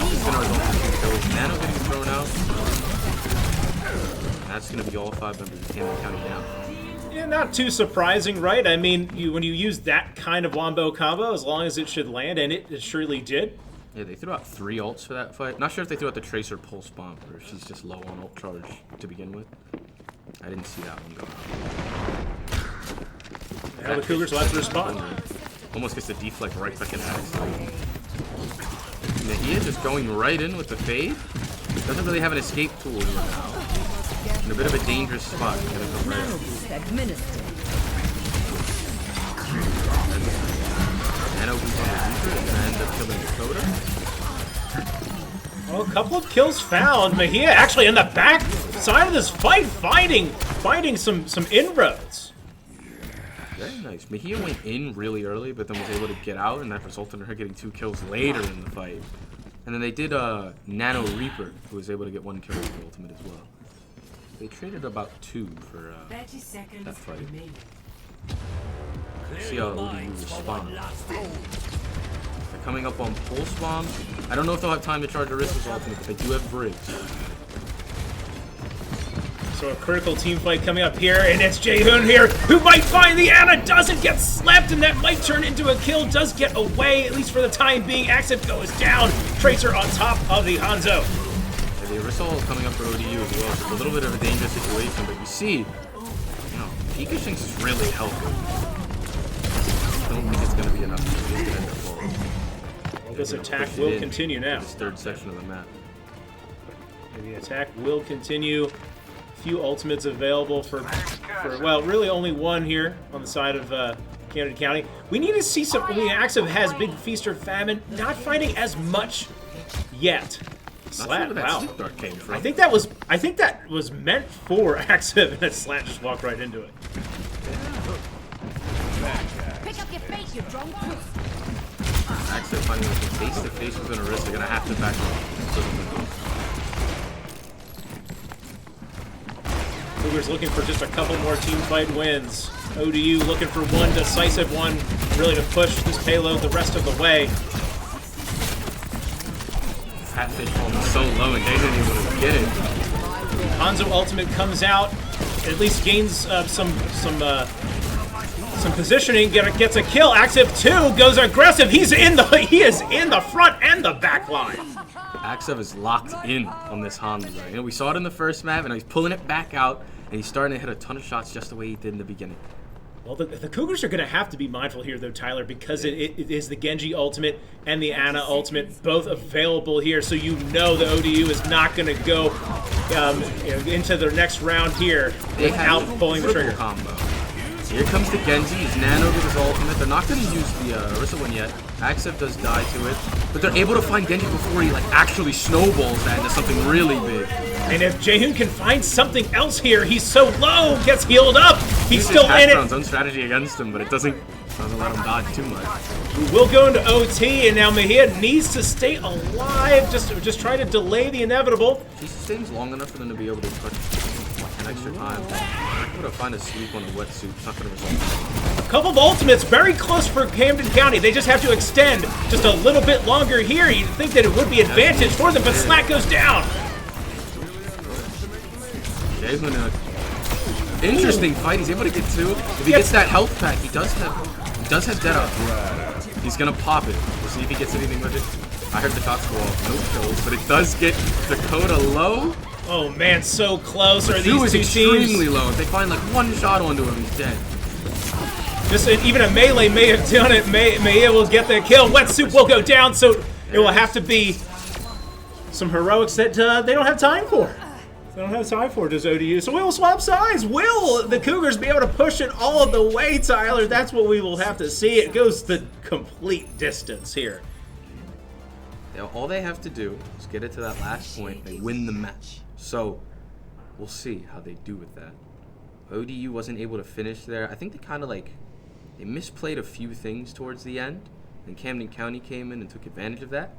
It's gonna result in 2 kills. Nano getting thrown out. That's gonna be all 5 members of Camden County now. Yeah, not too surprising, right? I mean, when you use that kind of wombo combo, as long as it should land, and it surely did, Yeah, they threw out 3 ults for that fight. Not sure if they threw out the Tracer Pulse Bomb or if she's just low on ult charge to begin with. I didn't see that one go out. Now the Cougars will have to respond. Almost gets the deflect right back in Axe. Mejia just going right in with the fade. Doesn't really have an escape tool here now. In a bit of a dangerous spot. Gonna come right up. Nano boots on the Reaper and gonna end up killing Dakota. Well, a couple of kills found. Mejia actually in the back side of this fight, finding some inroads. Very nice. Mejia went in really early, but then was able to get out, and that resulted in her getting 2 kills later in the fight. And then they did Nano Reaper, who was able to get 1 kill with the ultimate as well. They traded about 2 for that fight. See how ODU responds. They're coming up on Pulse Bomb. I don't know if they'll have time to charge Orisa's ultimate, but they do have Bridge. So a critical team fight coming up here, and it's Jaehoon here, who might find the Ana, doesn't get slapped, and that might turn into a kill, does get away, at least for the time being. Axif goes down, Tracer on top of the Hanzo. And the Orisa ult coming up for ODU as well. It's a little bit of a dangerous situation, but you see, Pika Shinx is really helping. I don't think it's going to be enough to get it forward. Well, this attack will continue now. This 3rd section of the map. The attack will continue. Few ultimates available for well, really only 1 here on the side of Camden County. We need to see some. Axif has big feast or famine, not finding as much yet. Slat, wow. Came from. I think that was meant for Axif, and Slat just walked right into it. Pick up your fate, you drunk. Axif finding face to face with an Orisa, they're gonna have to back off. Cougars looking for just a couple more team fight wins. ODU looking for 1 decisive one, really to push this payload the rest of the way. Fatfish falling so low and they didn't even get it. Hanzo ultimate comes out, at least gains some positioning, gets a kill. Axif 2 goes aggressive. He is in the front and the back line. Axif is locked in on this Hanzo. We saw it in the first map, and he's pulling it back out, and he's starting to hit a ton of shots just the way he did in the beginning. Well, the Cougars are going to have to be mindful here, though, Tyler, because it is the Genji ultimate and the Ana ultimate both available here, so you know the ODU is not going to go into their next round here without pulling the trigger. Combo. Here comes the Genji, he's nano with his ultimate. They're not going to use the Orisa one yet. Axif does die to it, but they're able to find Genji before he actually snowballs that into something really big. And if Jaehoon can find something else here, he's so low, gets healed up. He's still in it. His own strategy against him, but it doesn't let him dodge too much. We will go into OT, and now Mejia needs to stay alive, just try to delay the inevitable. He sustains long enough for them to be able to put an extra time. I'm going to find a sleep on a wetsuit. It's not going to result. A couple of ultimates very close for Camden County. They just have to extend just a little bit longer here. You'd think that it would be advantage for them, but Slack goes down. Jaehoon in an interesting fight. He's able to get 2. If he gets that health pack, he does have dead up. He's going to pop it. We'll see if he gets anything with it. I heard the shots go off. No kills, but it does get Dakota low. Oh man, so close are these two teams. Extremely low. If they find 1 shot onto him, he's dead. Just even a melee may have done it. Mejia will get the kill. Wetsuit will go down, so it will have to be some heroics that they don't have time for. They don't have time for it, does ODU. So we will swap sides. Will the Cougars be able to push it all of the way, Tyler? That's what we will have to see. It goes the complete distance here. All they have to do is get it to that last point. They win the match. So we'll see how they do with that. ODU wasn't able to finish there. I think they kind of they misplayed a few things towards the end. And Camden County came in and took advantage of that.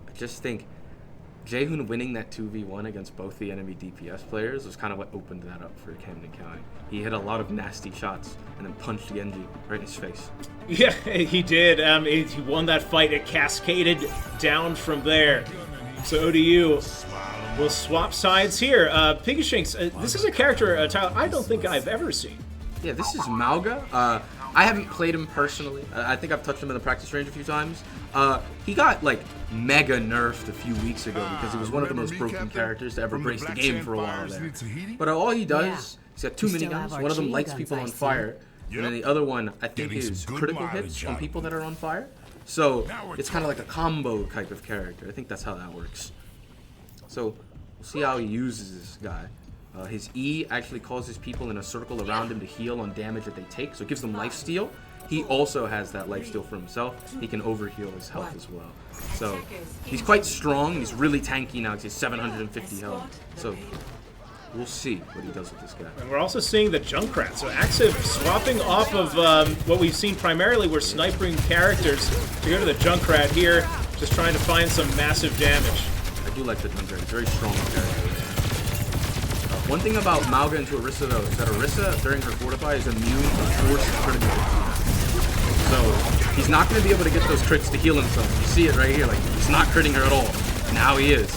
I just think Jaehoon winning that 2v1 against both the enemy DPS players was kind of what opened that up for Camden County. He hit a lot of nasty shots and then punched Genji right in his face. Yeah, he did. He won that fight. It cascaded down from there. So ODU will swap sides here. Pika Shinx, this is a character, Tyler, I don't think I've ever seen. Yeah, this is Mauga. I haven't played him personally. I think I've touched him in the practice range a few times. He got like mega nerfed a few weeks ago because he was one of the most broken characters to ever brace the game for a while there. But all he does, he's got 2 miniguns. One of them lights people on fire, and then the other one I think is critical hits on people that are on fire. So it's kind of like a combo type of character. I think that's how that works. So we'll see how he uses this guy. His E actually causes people in a circle around him to heal on damage that they take, so it gives them lifesteal. He also has that lifesteal for himself. He can overheal his health as well. So he's quite strong. He's really tanky now. He has 750 health. So we'll see what he does with this guy. And we're also seeing the Junkrat. So Axib swapping off of what we've seen primarily were sniping characters to go to the Junkrat here, just trying to find some massive damage. I do like the Junkrat. Very strong character. One thing about Mauga into Orisa though is that Orisa during her Fortify is immune to forced critical hits. So he's not going to be able to get those crits to heal himself. You see it right here, like he's not critting her at all. Now he is.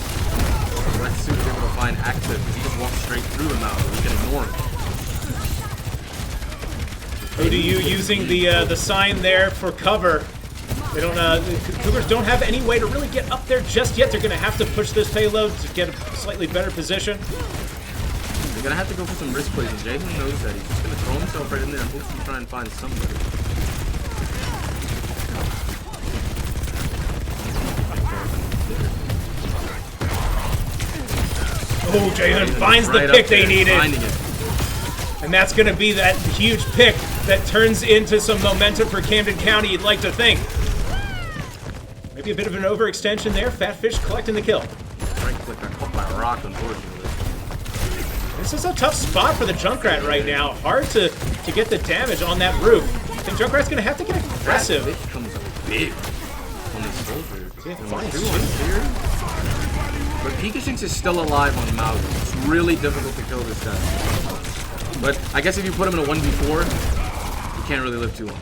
Let's see if he's able to find Axib because he just walks straight through him now. We can ignore him. ODU using the sign there for cover. They don't. The Cougars don't have any way to really get up there just yet. They're going to have to push this payload to get a slightly better position. They're gonna have to go for some risk plays, and Jason knows that. He's just gonna throw himself right in there and hopefully try and find somebody. Oh, Jason finds the pick they needed. And that's gonna be that huge pick that turns into some momentum for Camden County, you'd like to think. Maybe a bit of an overextension there. Fat Fish collecting the kill. Right click got caught by a rock, unfortunately. This is a tough spot for the Junkrat right now. Hard to get the damage on that roof. I think Junkrat's going to have to get aggressive. That comes up big on this soldier. Yeah, but Pikashinx is still alive on Mauga. It's really difficult to kill this guy. But I guess if you put him in a 1v4, you can't really live too long.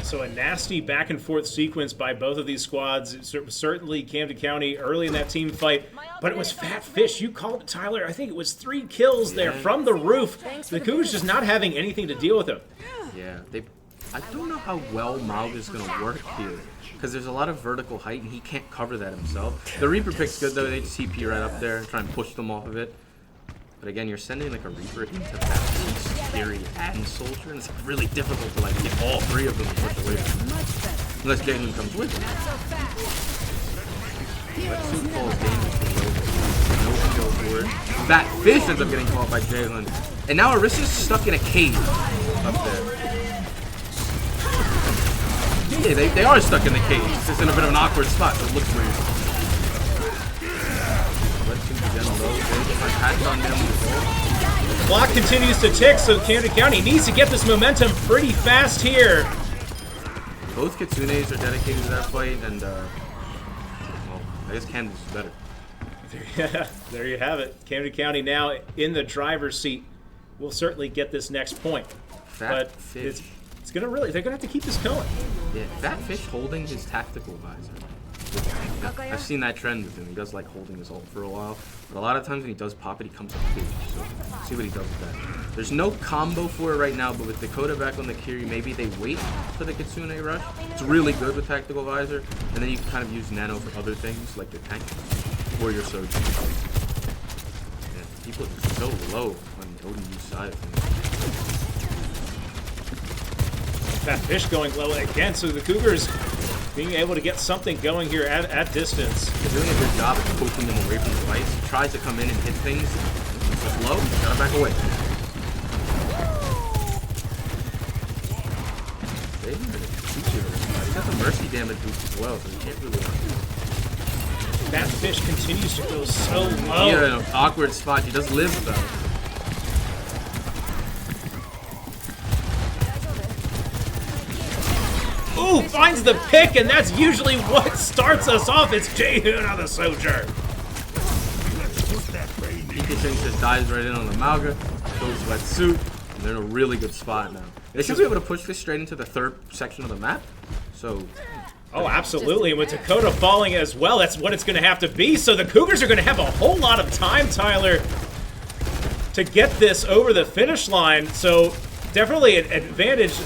So a nasty back and forth sequence by both of these squads. Certainly Camden County early in that team fight, but it was Fat Fish. You called it, Tyler. I think it was 3 kills there from the roof. The Cougars just not having anything to deal with him. Yeah, I don't know how well Mauga's going to work here, because there's a lot of vertical height, and he can't cover that himself. The Reaper pick's good, though. They just TP right up there and try and push them off of it. But again, you're sending like a Reaper into Baptiste, Fury, and Soldier, and it's really difficult to like get all 3 of them to push away from him. Unless Jalen comes with him. But Soup falls dangerous. No skill for it. Fat Fish ends up getting caught by Jalen. And now Orisa's stuck in a cave up there. Yeah, they are stuck in the cave. It's just in a bit of an awkward spot, so it looks weird. The clock continues to tick, so Camden County needs to get this momentum pretty fast here. Both Kitsunes are dedicated to that fight, and well, I guess Camden's better. There you have it. Camden County now in the driver's seat. Will certainly get this next point. Fat Fish. It's gonna really. They're gonna have to keep this going. Yeah, Fat Fish holding his tactical visor. I've seen that trend with him. He does like holding his ult for a while, but a lot of times when he does pop it, he comes up big. So see what he does with that. There's no combo for it right now, but with Dakota back on the Kiri, maybe they wait for the Kitsune rush. It's really good with tactical visor, and then you can kind of use Nano for other things like the tank or your Soju. Yeah, people are so low on the ODU side of things. Fat Fish going low again, so the Cougars being able to get something going here at distance. They're doing a good job of poking them away from the fights. He tries to come in and hit things. It's low, gotta back away. He got the mercy damage boost as well, so he can't really That Fish continues to go so low. Yeah, in an awkward spot. He does live though. Ooh, finds the pick, and that's usually what starts us off. It's Jaehoon on the Soldier. Pikashinx just dives right in on the Mauga, goes Wetsuit, and they're in a really good spot now. They should be able to push this straight into the 3rd section of the map. So. Oh, absolutely. And with Dakota falling as well, that's what it's going to have to be. So the Cougars are going to have a whole lot of time, Tyler, to get this over the finish line. So definitely an advantage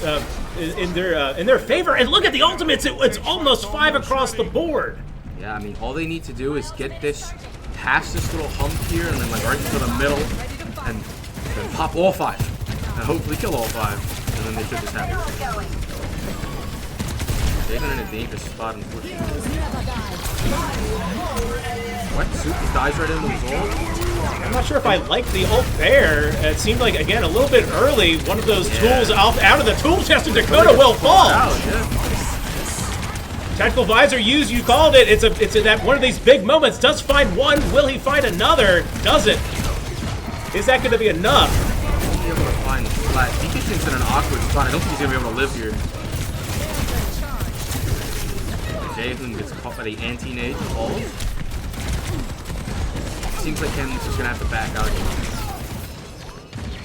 in their favor. And look at the ultimates; it's almost 5 across the board. Yeah, I mean, all they need to do is get this past this little hump here, and then like right into the middle, and then pop all 5, and hopefully kill all 5, and then they should just have it. They've been in a dangerous spot, unfortunately. What? Soup just dies right into his ult? I'm not sure if I like the ult there. It seemed like, again, a little bit early. One of those tools out of the tool chest, and Dakota will fall. Tactical visor used, you called it. It's that one of these big moments. Does find one. Will he find another? Doesn't. Is that going to be enough? He'll be able to find the flat. Pikachu's in an awkward spot. I don't think he's going to be able to live here. Jaehoon gets caught by the anti-nade falls. Seems like him just gonna have to back out here.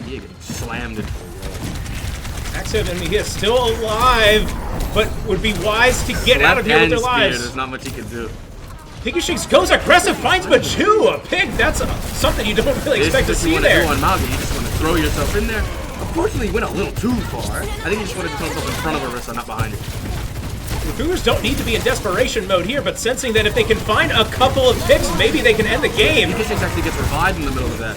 He gets slammed into the wall. Axel, I mean, he is still alive, but would be wise to get out of here with their lives. There's not much he can do. Pikachu goes aggressive, finds Machu, a pig. That's something you don't really expect to see there. You just want to throw yourself in there. Unfortunately, he went a little too far. I think he just wanted to put himself in front of Orisa, not behind it. The Cougars don't need to be in desperation mode here, but sensing that if they can find a couple of picks, maybe they can end the game. Pikachu actually gets revived in the middle of that.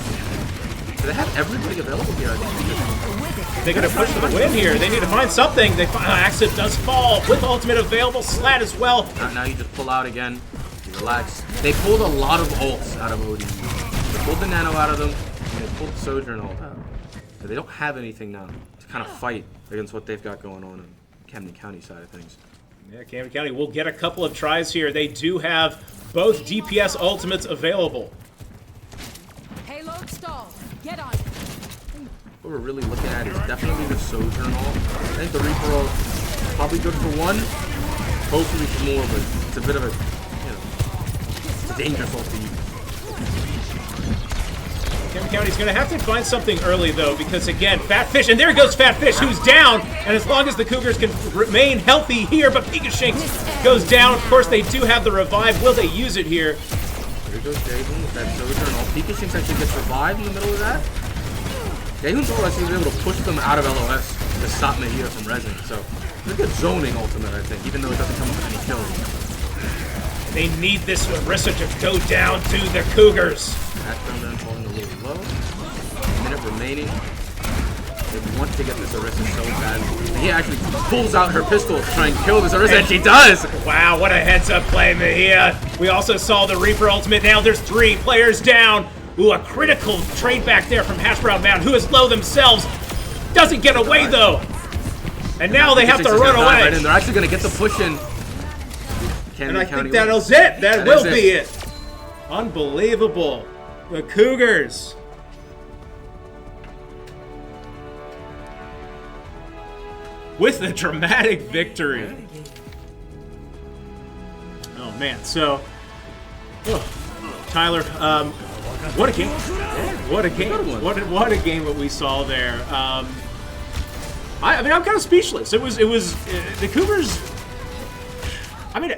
So they have everybody available here. I think they're going to push for the win here. They need to find something. They find Axis does fall with ultimate available. Slat as well. Now you just pull out again. You relax. They pulled a lot of ults out of Odin. They pulled the Nano out of them, and they pulled the Sojourn ult out. So they don't have anything now to kind of fight against what they've got going on in Camden County side of things. Yeah, Camden County will get a couple of tries here. They do have both DPS ultimates available. Payload stall. Get on. What we're really looking at is definitely the Sojourn ult. I think the Reaper ult is probably good for 1, hopefully for more, but it's a bit of a, it's a dangerous ult to use. Camden County's going to have to find something early, though, because, again, Fat Fish, and there goes Fat Fish, who's down, and as long as the Cougars can remain healthy here, but Pikachu goes down. Of course, they do have the revive. Will they use it here? There goes Jaehoon with that Sojourn ult. Pikachu actually gets revived in the middle of that. Jaehoon's ult actually was able to push them out of LOS to stop Mejia from resin, so it's a good zoning ultimate, I think, even though it doesn't come with any kills. They need this Orisa to go down to the Cougars. That down falling a little low. A minute remaining. They want to get this Orisa so bad. And he actually pulls out her pistol to try and kill this Orisa, and she does! Wow, what a heads-up play, Mejia. We also saw the Reaper ultimate. Now there's 3 players down. Ooh, a critical trade back there from Hash Brown Mountain, who is low themselves. Doesn't get away, though. And now they have to run away. Right in. They're actually going to get the push in. And I think that'll it. That will be it. Unbelievable. The Cougars. With a dramatic victory. Oh, man. So, Tyler, what a game. What a game. What a game that we saw there. I mean, I'm kind of speechless. It was the Cougars. I mean,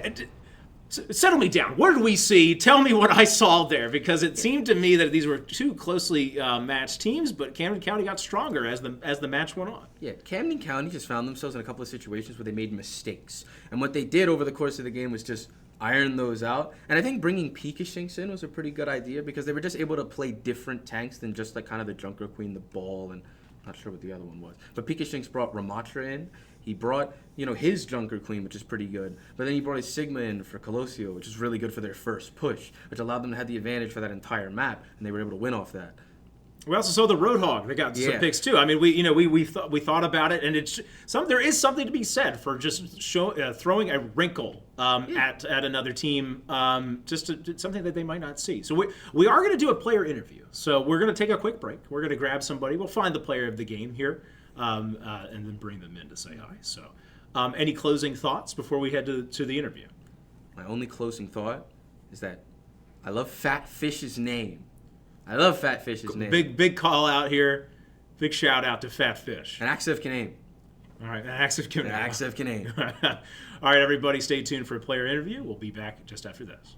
settle me down. What did we see? Tell me what I saw there, because it seemed to me that these were 2 closely matched teams, but Camden County got stronger as the match went on. Yeah, Camden County just found themselves in a couple of situations where they made mistakes, and what they did over the course of the game was just iron those out. And I think bringing Pikachu in was a pretty good idea, because they were just able to play different tanks than just like kind of the Junker Queen, the Ball, and not sure what the other one was. But Pikachu brought Ramatra in. He brought, his Junker Queen, which is pretty good. But then he brought his Sigma in for Colosio, which is really good for their first push, which allowed them to have the advantage for that entire map, and they were able to win off that. We also saw the Roadhog. They got some picks too. I mean, we thought about it, and there is something to be said for just throwing a wrinkle at another team, something that they might not see. So we are going to do a player interview. So we're going to take a quick break. We're going to grab somebody. We'll find the player of the game here, and then bring them in to say hi. So, any closing thoughts before we head to the interview? My only closing thought is that I love Fat Fish's name. I love Fat Fish's name. Big call out here. Big shout out to Fat Fish. And Axef can aim. All right, Axef can aim. Axef can aim. All right, everybody, stay tuned for a player interview. We'll be back just after this.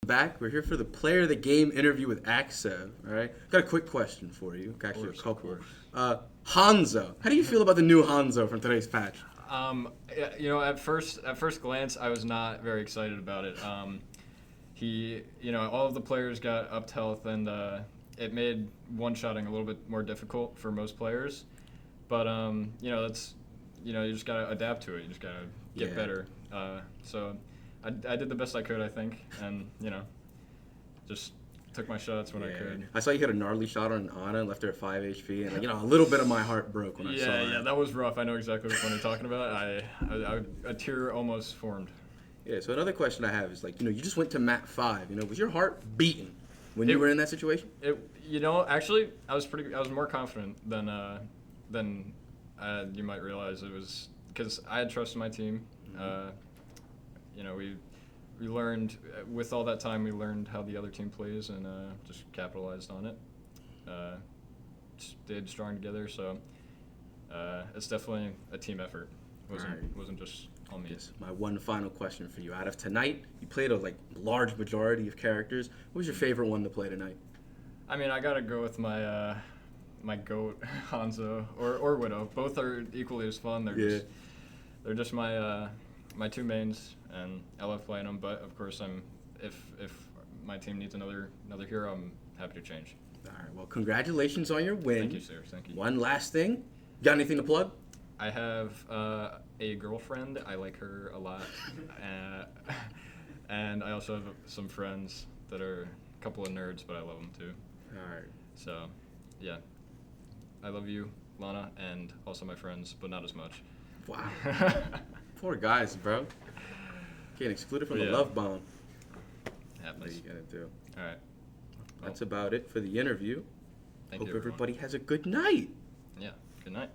Back. We're here for the player of the game interview with Axev. All right, got a quick question for you. Actually, a couple. Hanzo, how do you feel about the new Hanzo from today's patch? At first glance, I was not very excited about it. All of the players got upped health, and it made one-shotting a little bit more difficult for most players. But you just gotta adapt to it. You just gotta get better. So I did the best I could, I think, and just took my shots when I could. I saw you hit a gnarly shot on Ana and left her at 5 HP, and a little bit of my heart broke when I saw it. Yeah, that was rough. I know exactly which one you're talking about. A tear almost formed Yeah. So another question I have is like, you just went to map 5. Was your heart beating when you were in that situation? Actually, I was more confident than you might realize. It was because I had trust in my team. We learned with all that time. We learned how the other team plays and just capitalized on it. Stayed strong together. So it's definitely a team effort. Wasn't just on me. Yes. My one final question for you. Out of tonight, you played a large majority of characters. What was your favorite one to play tonight? I mean, I gotta go with my my goat Hanzo or Widow. Both are equally as fun. They're just my my two mains, and I love playing them. But of course, if my team needs another hero, I'm happy to change. All right. Well, congratulations on your win. Thank you, sir. Thank you. One last thing. You got anything to plug? I have a girlfriend. I like her a lot, and I also have some friends that are a couple of nerds, but I love them too. All right. So, yeah, I love you, Lana, and also my friends, but not as much. Wow. Poor guys, bro. Getting excluded from the love bomb. Happens. What are you gonna do? All right. That's about it for the interview. Thank Hope you, everyone. everybody has a good night. Yeah. Good night.